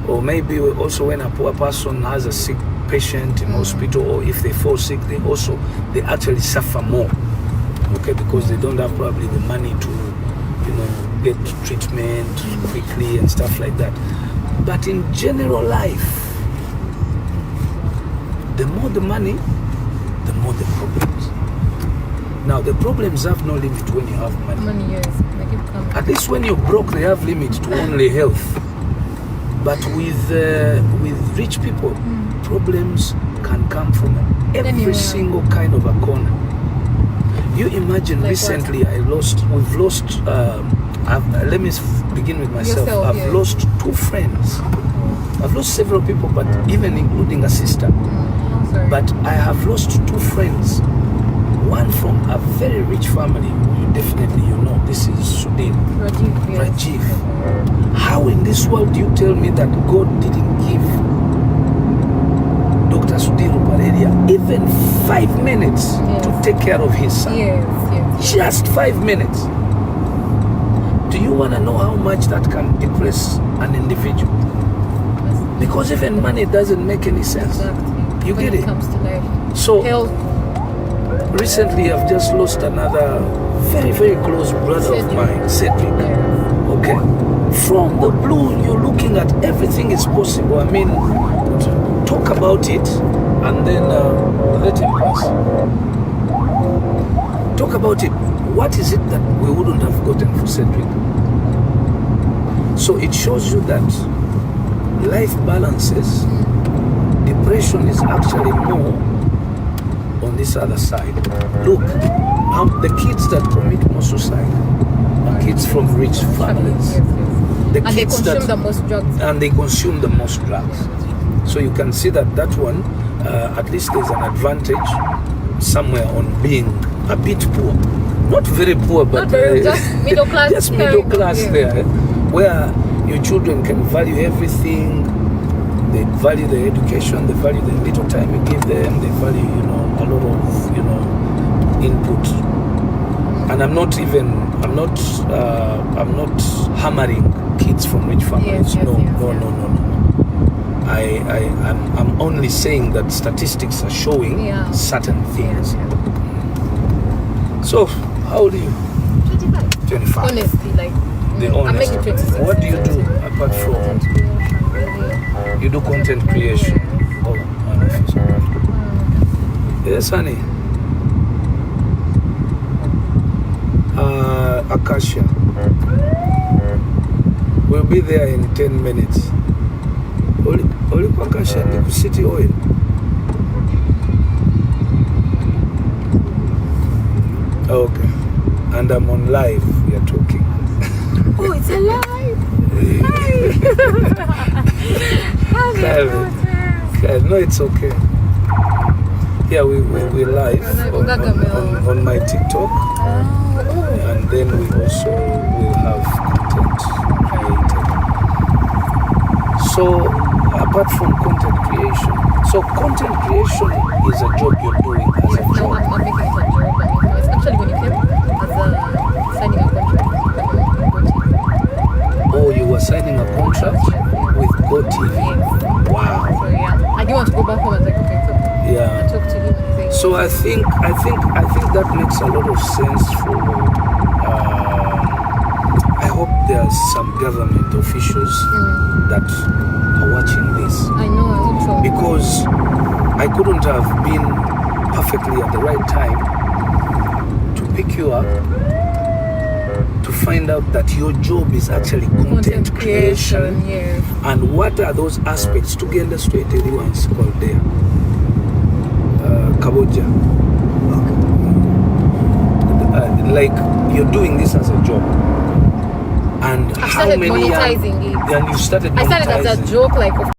or maybe also when a poor person has a sick patient in hospital, or if they fall sick, they actually suffer more. Okay, because they don't have probably the money to, get treatment quickly and stuff like that. But in general life, the more the money, the more the problems. Now the problems have no limit when you have money. Money, yes. They keep coming. At least when you're broke, they have limit to only health. But with rich people, problems can come from every Anywhere. single kind of a corner. You imagine Like recently we've lost, let me begin with myself. Yourself, I've yeah. lost 2 friends. I've lost several people, but even including a sister. I'm sorry. But I have lost 2 friends. One from a very rich family, who you know, this is Sudan. Rajiv, yes. Rajiv. How in this world do you tell me that God didn't give Dr. Sudhir Pareria even 5 minutes to take care of his son? Yes, yes. Just 5 minutes. Do you want to know how much that can depress an individual? Because even money doesn't make any sense. Exactly. You when get it? comes to life. So Health. recently I've just lost another very, very close brother of mine, Cedric. Yeah. Okay. From the blue, you're looking at everything is possible. I mean, talk about it and then let him pass. Talk about it. What is it that we wouldn't have gotten for Cedric? So it shows you that life balances. Depression is actually more on this other side. Look, the kids that commit more suicide are kids from rich families. Yes, yes. The And they kids consume the most drugs. and they consume the most drugs. So you can see that one, at least there's an advantage somewhere on being a bit poor. Not very poor, but Not very, just middle class. just middle class yeah. there, where your children can value everything. They value the education, they value the little time you give them, they value, a lot of, input. And I'm not hammering kids from rich families. Yes, No. yes. I'm only saying that statistics are showing certain things. Yeah. So, how old are you? 25. 25. Honestly, like, The I'm honest. making 26. What do you do apart from? You do content creation. Oh, wonderful. Yes, honey. Acacia. We'll be there in 10 minutes. Only Acacia, the city oil. Okay. And I'm on live. We are talking. Oh, it's alive! No, it's okay. Yeah, we're live on my TikTok, and then we also will have content created. So apart from content creation, content creation is a job you're doing as a Yes, now job. I'm making it a job. It's actually when you came as signing a contract. Oh, you were signing a contract with GoTV. Wow. So yeah, I didn't want to go back home. I was like, okay, so Yeah. I talked to him and say. So I think that makes a lot of sense for. I hope there are some government officials that are watching this, I know, I hope so. because I couldn't have been perfectly at the right time to pick you up to find out that your job is actually content creation. Yes. And what are those aspects? Tugenda straight everyone's called there. Kaboja. Like you're doing this as a job. And I how started many monetizing it. And you started monetizing. I started as a joke, like of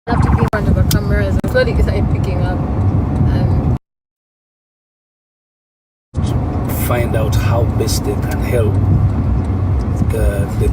have to be in front of a camera as a slowly it started picking up. And find out how best they can help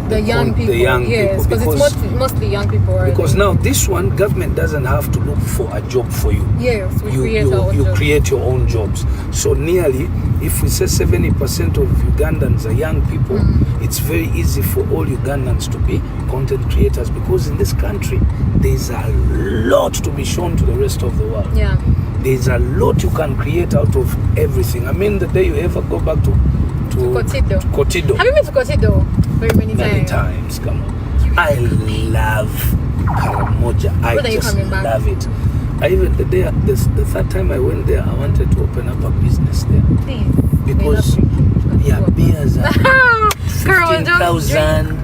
the young people. Yes, because it's mostly young people. Because now this one, government doesn't have to look for a job for you. Yes, you create your own jobs. So nearly, if we say 70% of Ugandans are young people, it's very easy for all Ugandans to be content creators, because in this country there's a lot to be shown to the rest of the world. Yeah. There's a lot you can create out of everything. I mean, the day you ever go back to Kotido. Have you been to Kotido? Very many times. Come on. I love Karamoja. I just love it. I even the third time I went there, I wanted to open up a business there. Please. Because beers are 15,000.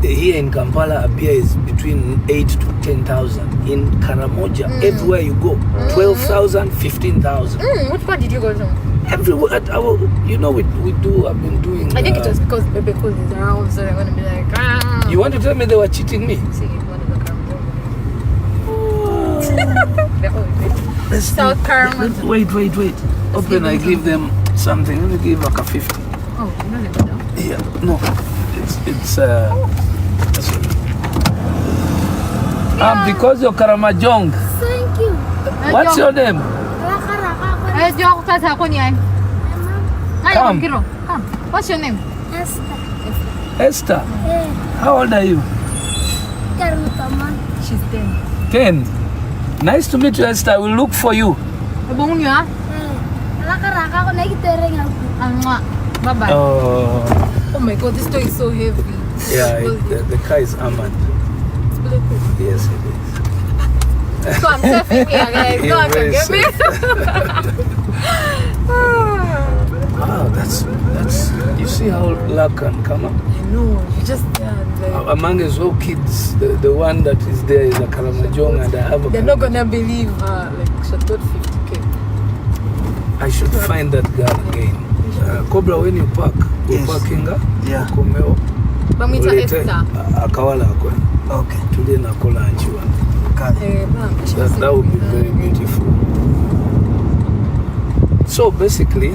Here in Kampala, a beer is between 8 to 10,000. In Karamoja, everywhere you go, 12,000, 15,000. Which part did you go to? Everywhere. I've been doing. I think it was because BebeCool is around, so they're going to be like, ah. You want to tell me they were cheating me? See, one of the Let's South Carolina. Wait. Open, I give them something. Let me give like a 50. Oh, you know they go down. Yeah, no. It's because you're Karamajong. Thank you. What's your name? Come. Come. What's your name? Esther. Yeah. How old are you? She's 10. 10. Nice to meet you, Esther. I will look for you. Bye-bye. Oh my God, this toy is so heavy. Yeah, the car is armored. It's bulletproof. Yes, it is. So I'm surfing here, guys. No one can get me. Wow, that's. You see how luck can come up? I know. You just among us all kids, the one that is there is a Karamajong, and I have a. They're not gonna believe her. Like she got 50K. I should find that girl again. Cobra, when you park, parking yeah. Komeo. Bamwita Esther. Akawala akwe. Okay. Today na kola anchiwa. That would be very beautiful. So basically,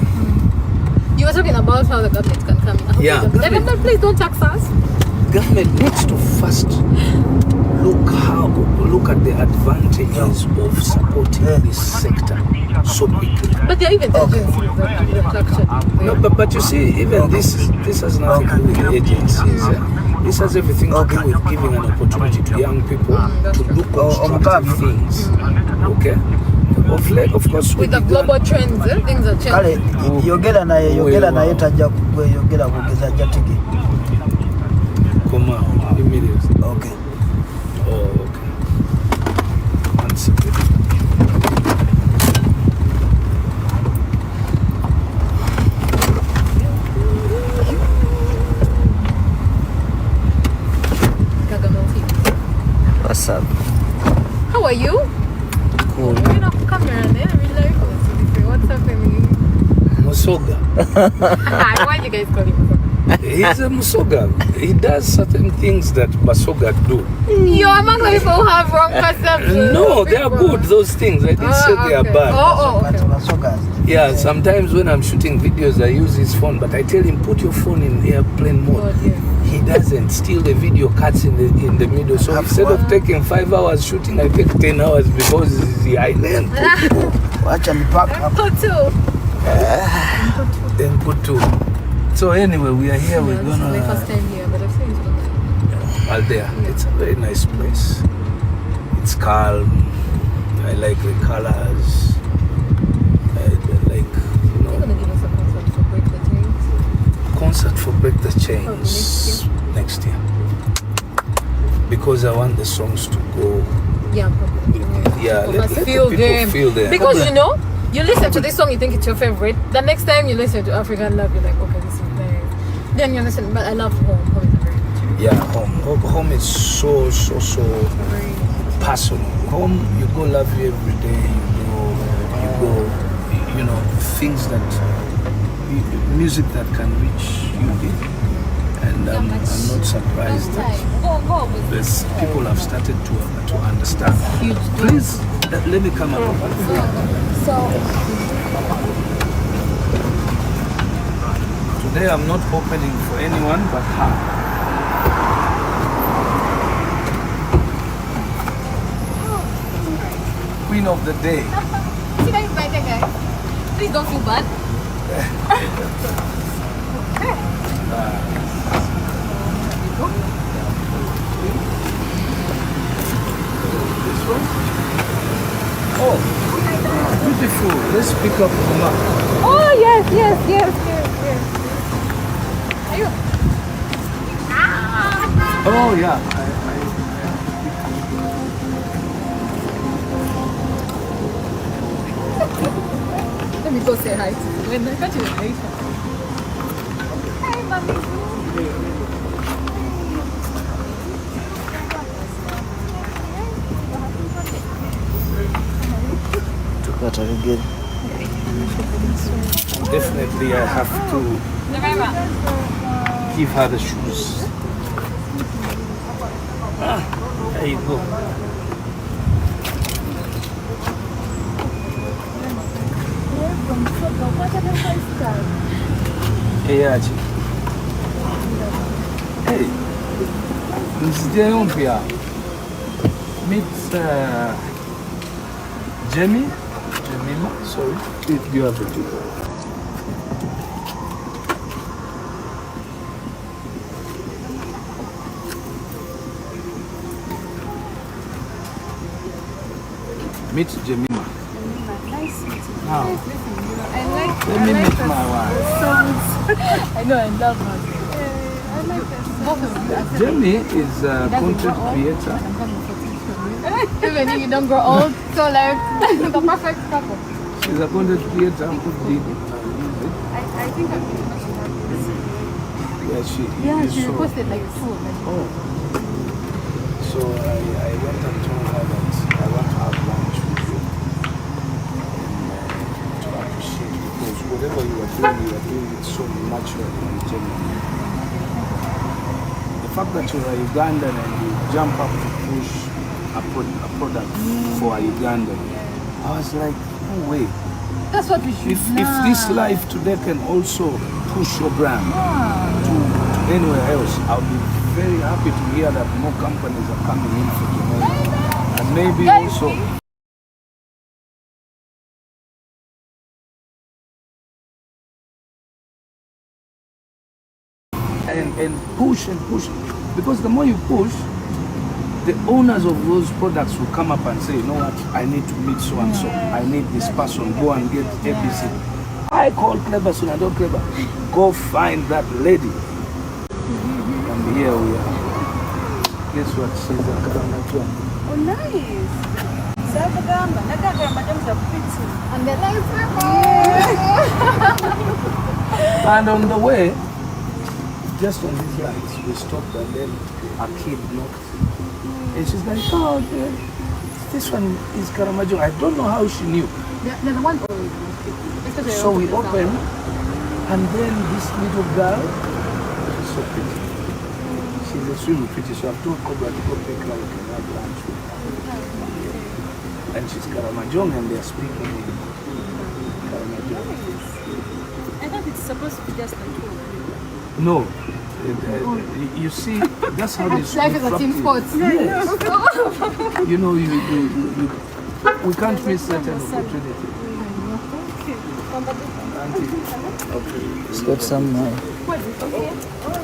you were talking about how the government can come in. Yeah. The government, please don't tax us. Government needs to first look at the advantages of supporting this sector so quickly. But there are even agencies that actually. No, but you see, even this has nothing to do with the agencies. This has everything to do with giving an opportunity to young people to do constructive things. Okay? Of course, with the global trends, things are changing. Yogera naye tajja yogera kugeza jatiki. Come on, immediately. Okay. Oh, okay. 1 second. What's up? How are you? Cool. You're not camera there. What's happening? Musoga. Why do you guys call him Musoga? He's a Musoga. He does certain things that Basoga do. You're among the people who have wrong perceptions. No, they are good, those things. I didn't say they are bad. Okay. Yeah, sometimes when I'm shooting videos, I use his phone, but I tell him, put your phone in airplane mode. He doesn't. Still the video cuts in the middle. So instead of taking 5 hours shooting, I take 10 hours because the island. Watch and pack up. Then put two. So anyway, we are here. We're gonna. This is my first time here, but I've seen it before. Aldea. It's a very nice place. It's calm. I like the colors. You're gonna give us a concert for Break the Chains? Concert for Break the Chains next year. Because I want the songs to go. Yeah, probably. Yeah, let feel the people them. feel them. Because you know, you listen to this song, you think it's your favorite. The next time you listen to African Love, you're like, okay, this is nice. Then you listen, but I love Home. Home is very good. Yeah, home is so personal. Home, you go love you every day. You go, things that music that can reach you. And I'm not surprised that as people have started to understand. Please, let me come up. Today I'm not opening for anyone but her. Queen of the day. See that right there, guys? Please don't feel bad. This one? Oh, beautiful. Let's pick up the map. Oh, yes. Are you? Oh, yeah. Let me go say hi to you. When I got you later. Hi, mommy. Tukata again. Definitely, I have to give her the shoes. There you go. Hey, Mrs. Mpya. Meet Jame. Sorry. You have it. Meet Jemima. Nice meeting you. Now, let me meet my wife. I know, I love her. I like that. Both of you. Jame is a content creator. Even if you don't grow old, so like the perfect couple. She's a content creator who did I think I'm going to yeah, She so, posted like 2 of them. oh. So I went and told her that I want to have lunch with you and to appreciate, because whatever you are doing it so naturally and genuinely. The fact that you're a Ugandan and you jump up to push a product for a Ugandan, I was like, no way. That's what we should If this life today can also push your brand to anywhere else, I'll be very happy to hear that more companies are coming in for Jamaica. And maybe also and push, because the more you push, the owners of those products will come up and say, you know what, I need to meet so and so, I need this person, go and get ABC. I call Clever soon, I don't Clever. Go find that lady. And here we are. Guess what? She's a Karamajong. Oh, nice. And they're like, And on the way, just on these lights, we stopped and then a kid knocked. And she's like, oh, this one is Karamajong. I don't know how she knew. they're the one. So we opened, and then this little girl, she's so pretty. She's extremely pretty, so I've told Cobra to go pick her, we can have lunch with her. And she's Karamajong, and they're speaking in Karamajong. I thought it's supposed to be just like two. No. You see, that's how this Life is a team sport. Yes. You know, we can't miss such an opportunity. Okay. It's got some.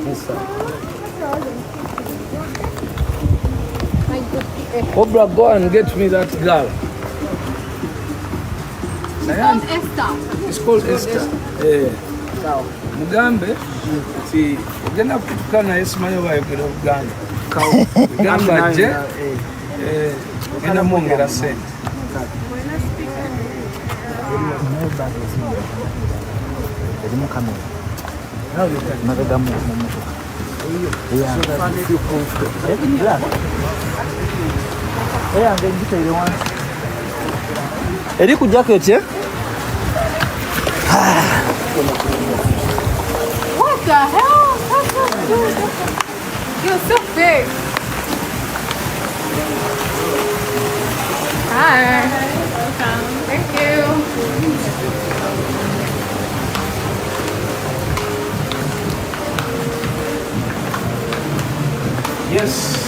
Yes, sir. Cobra, go and get me that girl. It's called Esther. Mugambe, si ugenda kutukana esimanyi bayogera Buganda. Mugambe ajje, genda mwongera ssente. Erimu kamera. Now you can Mabega mu motoka. Yeah. so that you feel comfortable. Yeah. Yeah, I'm going to tell you one. Eriku jacket, yeah? What the hell? That's so cute. You're so big. Bye. Thank you. Yes.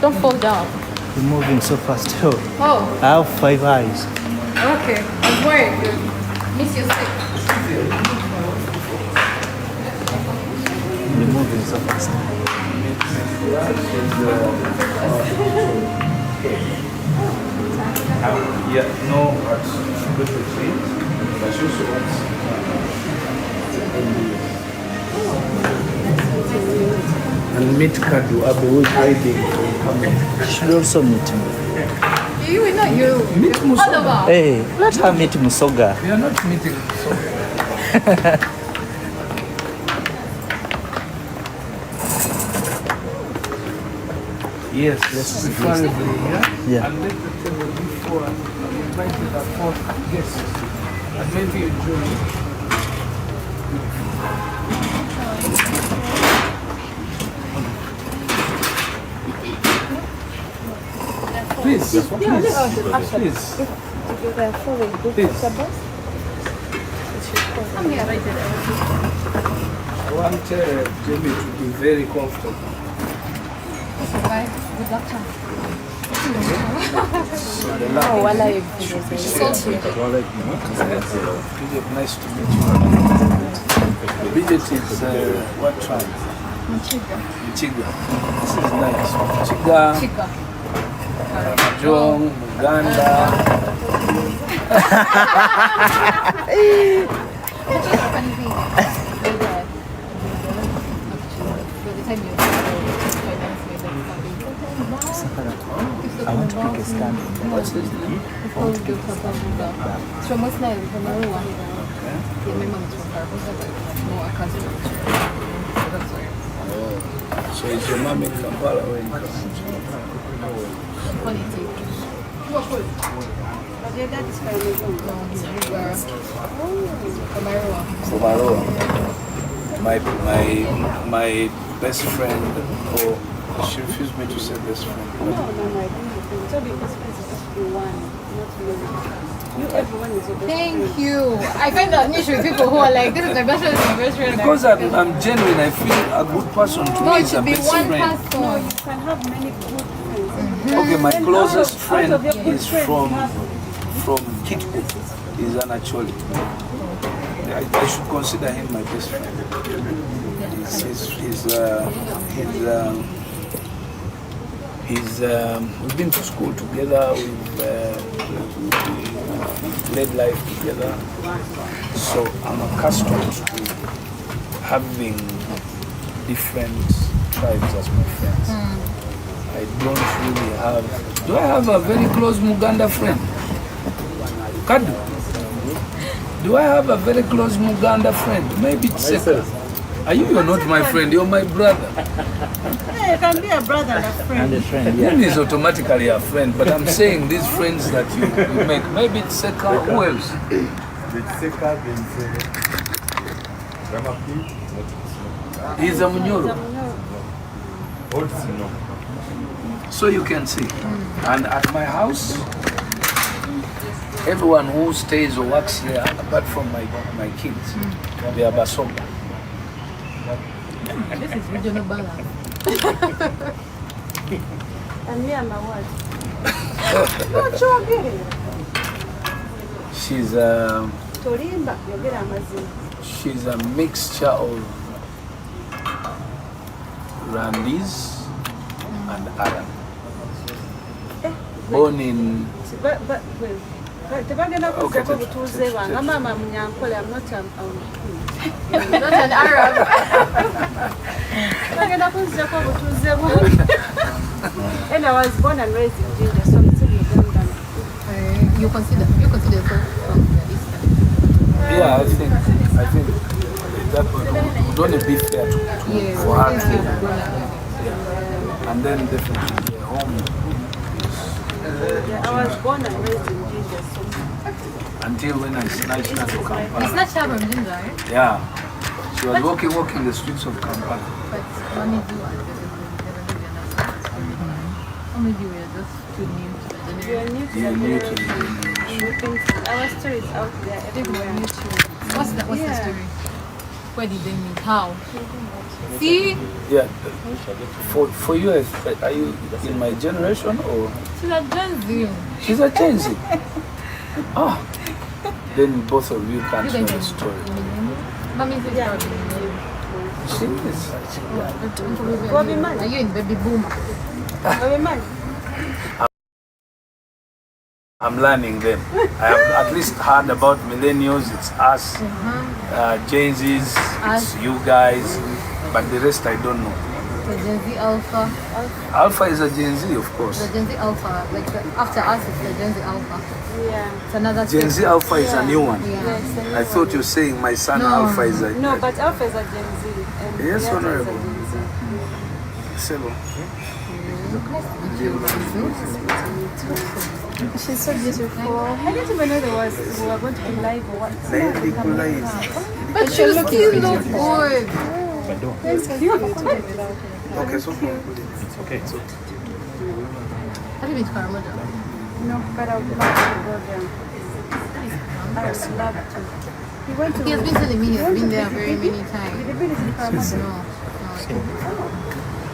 Don't fall down. You're moving so fast. Oh, I have 5 eyes. okay. I'm worried. Miss your stick. You're moving so fast. Yeah, no, what's good with me, but she also wants. And meet Kadu Abu, who is hiding from coming. You should also meet me. You will not you. Meet Musoga. Follower. Hey, let her meet Musoga. We are not meeting Musoga. Yes, preferably, yeah? Yeah. And let the table before we invited our 4th guest. And maybe you join. Please, please, please. Please. Come here, right there. I want Jame to be very comfortable. Bye. Good luck. So the lab Bridget, nice to meet you. Bridget is what tribe? Michiga. This is nice. Michiga, Chica. Jong, Uganda. I want to pick a stand. What's his name? From West Nile, from Arua. Yeah, my mom is from Barbados, but no, I can't speak. So that's why. So is your mom in Kampala or in Kampala? Quality. But your dad is from Uganda. No, he's from Arua. From Aroa. My best friend, or she refused me to say best friend. No, I think you told me best friend is supposed to be one, not many. You, everyone is your best friend. Thank you. I find that niche with people who are like, this is my best friend, this is my best friend. Because I'm genuine, I feel a good person to No, me it is a should be best one friend. person. No, you can have many good friends. Okay, my And closest out friend of your good is friends, from you have- Kitco. He's an Acholi. I should consider him my best friend. We've been to school together, we've led life together. So I'm accustomed to having different tribes as my friends. I don't really have. Do I have a very close Muganda friend? Kadu? Do I have a very close Muganda friend? Maybe Tseka. You're not my friend, you're my brother. Yeah, you can be a brother and a friend. And a friend, Then yeah. is automatically a friend, but I'm saying these friends that you make. Maybe Tseka, who else? He's a Munyoro. So you can see. And at my house, everyone who stays or works here, apart from my kids, they are Basoga. This is regional balance. And me and my wife. Not sure again. She's Torimba, yogera amazima. she's a mixture of Randese and Arab. Born in Tebagenda kuzzako obutuuze bwange. Mama Munyankole, I'm not Not an Arab. Tebagenda kuzzako obutuuze bwange. And I was born and raised in Jinja, so I'm still Uganda. You consider yourself from the Eastern? yeah, I think that would only be fair to for her. And then definitely home Yeah, I was born and raised in Jinja, so until when I snatched her to You Kampala. snatched her from Jinja, right? Yeah, she She was walking the streets of Kampala. But Mommy do and Mommy do, we are just too new to the generation. Yeah, new to the Our story is out there everywhere. What's the story? Where did they meet? How? See? Yeah. For you, are you in my generation or? She's a Gen Z. She's a Gen Z. Ah. Then both of you can't know the story. Mommy is She is. Are you in baby boomer? I'm learning them. I have at least heard about millennials. It's us, Gen Z's, it's you guys, but the rest I don't know. The Gen Z Alpha. Alpha is a Gen Z, of course. The Gen Z Alpha, like after us, it's the Gen Z Alpha. Yeah. It's another Gen Z Alpha is a new one. Yeah. I thought you were saying my son No. Alpha is a... No, but Alpha is a Gen Z. And Yes, the other is a Honorable. Gen Z. Sebo. She's so beautiful. I didn't even know we were going to be live or what. But you look good. Thank you. Okay, so Okay, it's okay. Have you been to Karamoja? No, but I would love to go there. I would love to. He went to. He has been telling me he has been there very many times. Did you been to Karamoja? No.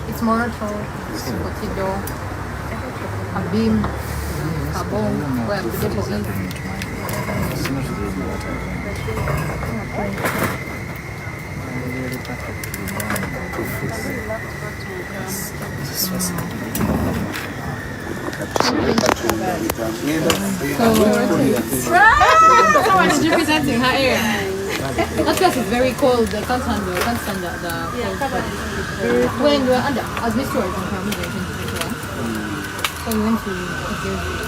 It's Moroto, Kotido, Abim, Kabong, where Budepo is. Someone is representing her area. That place is very cold. I can't stand the cold. When we were under, as Miss Stewart in Karamoja in 2021, so we went to Kyakoze.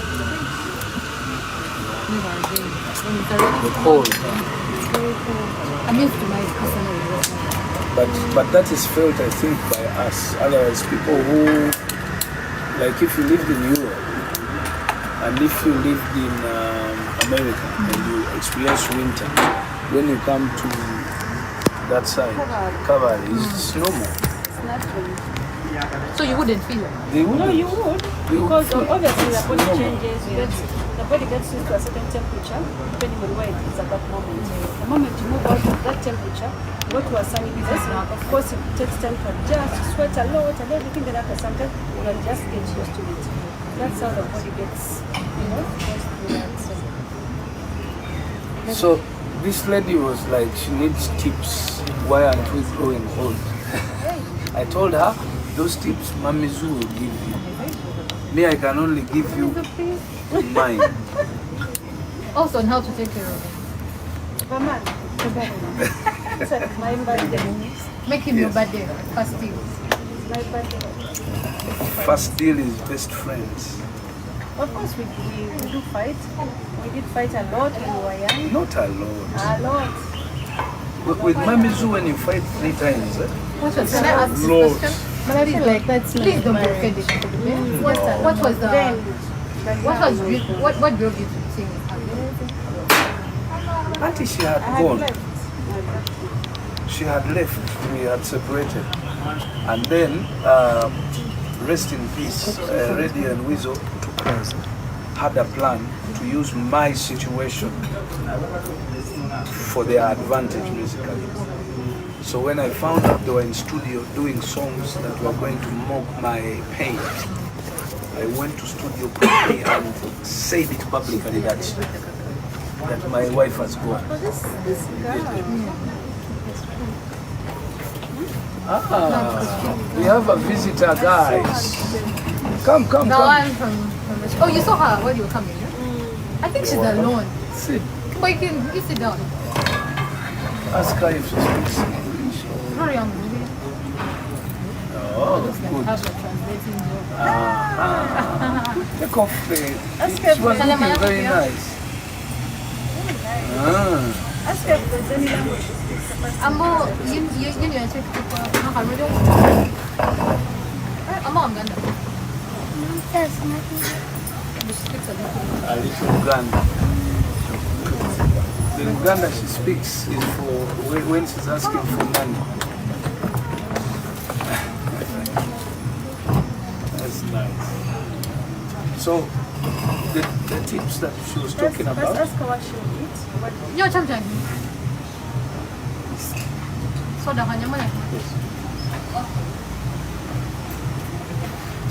Never again. When it's already Cold. I mean to my personal investment. But that is felt, I think, by us. Otherwise, people who, like if you lived in Europe and if you lived in America and you experience winter, when you come to that side, cover it's normal. So you wouldn't feel it? They would. No, you would. They would Because feel- obviously the body normal. changes. The body gets used to a certain temperature, depending on where it is at that moment. The moment you move out of that temperature, go to a sunny place, of course it takes time to adjust, you sweat a lot and everything, then after some time, you'll just get used to it. That's how the body gets, goes through that. So this lady was like, she needs tips. Why aren't we growing old? I told her, those tips Mamizu will give you. Me, I can only give you mine. Also on how to take care of it. Mama, my birthday. Make him your birthday first thing. My birthday. First deal is best friends. Of course, we do fight. We did fight a lot when we were young. Not a lot. A lot. With Mamizu, when you fight 3 times, What was, can I ask this Lord. question? But I feel like that's Please don't be offended. What was the what drove you to sing with her? Auntie, she had gone. She had left. We had separated. And then, rest in peace, Reddy and Weasel had a plan to use my situation for their advantage, basically. So when I found out they were in studio doing songs that were going to mock my pain, I went to studio quickly and said it publicly that my wife has gone. We have a visitor, guys. Come. The one from the oh, you saw her while you were coming, yeah? I think she's alone. Sit. But you sit down. Ask her if she speaks English. Hurry on. Oh, Looks like good. have a translating job. Take off the... She was looking very nice. Ask her if there's any language. Ambo, yun yung check ko pa. Nakakaroon. Amo, ang ganda. A little Uganda. The Uganda she speaks is for when she's asking for money. That's nice. So, the tips that she was talking Let's about. ask her what she'll eat. What Yo, cham cham. Soda kanya mo na.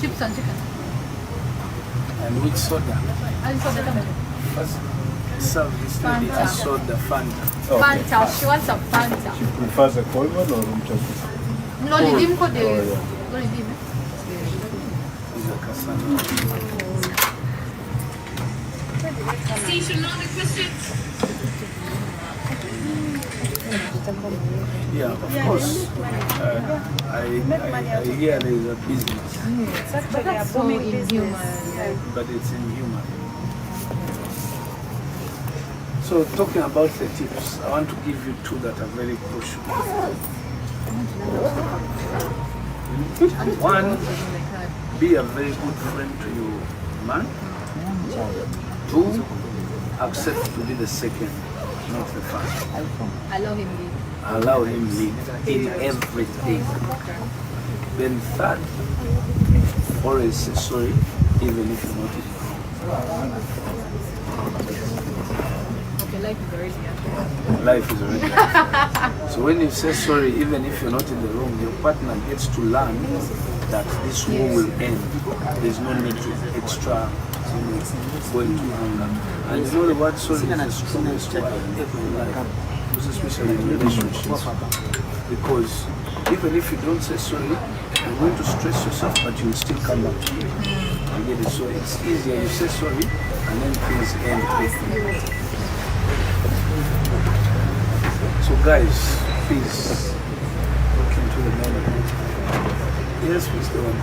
Chips and chicken. And which soda? Ano soda kami? First, serve this lady a soda, Fanta. Fanta. She wants some Fanta. She prefers a cold one or room temperature? No, lidim ko de. Oh, yeah. No, lidim. Is a Cassandra. Yeah, of course. I hear there is a business, it's actually a So booming business. inhuman. but it's inhuman. So talking about the tips, I want to give you two that are very crucial. One, be a very good friend to your man. Two, accept to be the second, not the first. Allow him leave. Allow him lead in everything. Then third, always say sorry, even if you're not in the wrong. Okay, life is already happening. Life is already happening. So when you say sorry, even if you're not in the wrong, your partner gets to learn that this war will end. There's no need to extra going to anger. And you know the word sorry is the strongest word ever in life, especially in relationships. Because even if you don't say sorry, you're going to stress yourself, but you will still come back to it. You get it? So it's easier you say sorry, and then things end quickly. So guys, please look into the moment. Yes, Mr. One.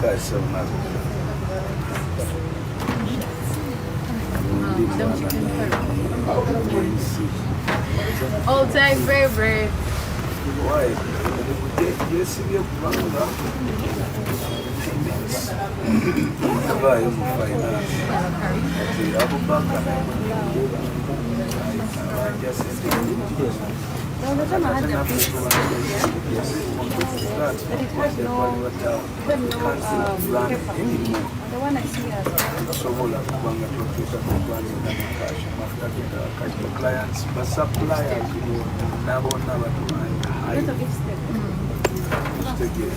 Guys, so much. All time favorite. Why? Yes, we have one of 10 minutes. Never even find out. Okay, I'll go back and just No, the time I had the fish, that it has no pepper. The one I see as sobola kubanga tutuusa kugwanira mukasha mafuta kati clients basuppliers nabo n'abatwanya a lot of it step. tegere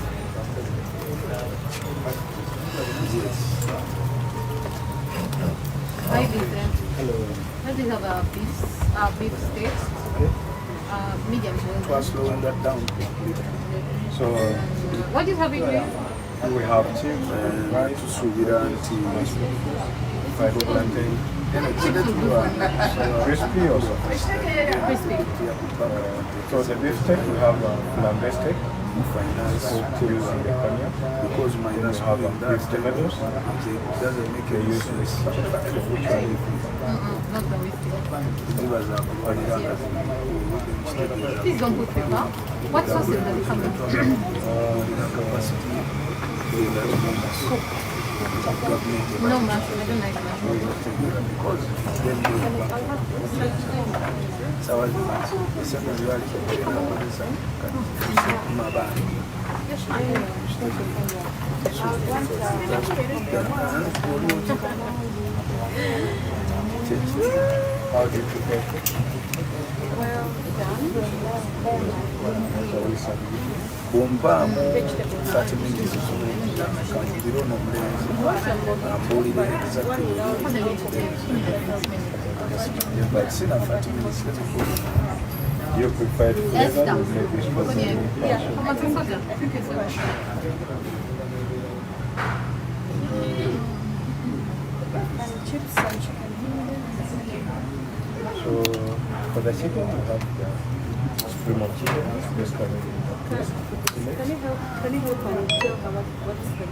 yes. Hi, Vincent. Hello. How do you have a beef steak? Medium well. Try slowing that down. So What do you have in here? we have chips, rice, Tusubira nti fried plantain, crispy or soft. Crispy. So the beef steak, we have a flambe steak finance cooked using the cognac. because my Then we have a beef tomatoes. it doesn't make They any use sense. Not the whiskey. Ndibaza kubalira Please don't put pepper. What sauce is that coming? capacity No mushroom. I don't like mushroom. because then sawa esente ziwali kukolesa mabanga How do you prepare it? bompaamu 30 minutes kanjibiro n'omulenzi ambuulire exactly but sina 30 minutes You prefer it flavor or maybe spicy? And chips and chicken. So for the chicken, we have the stream of chicken, this kind of Can you help and tell her what's the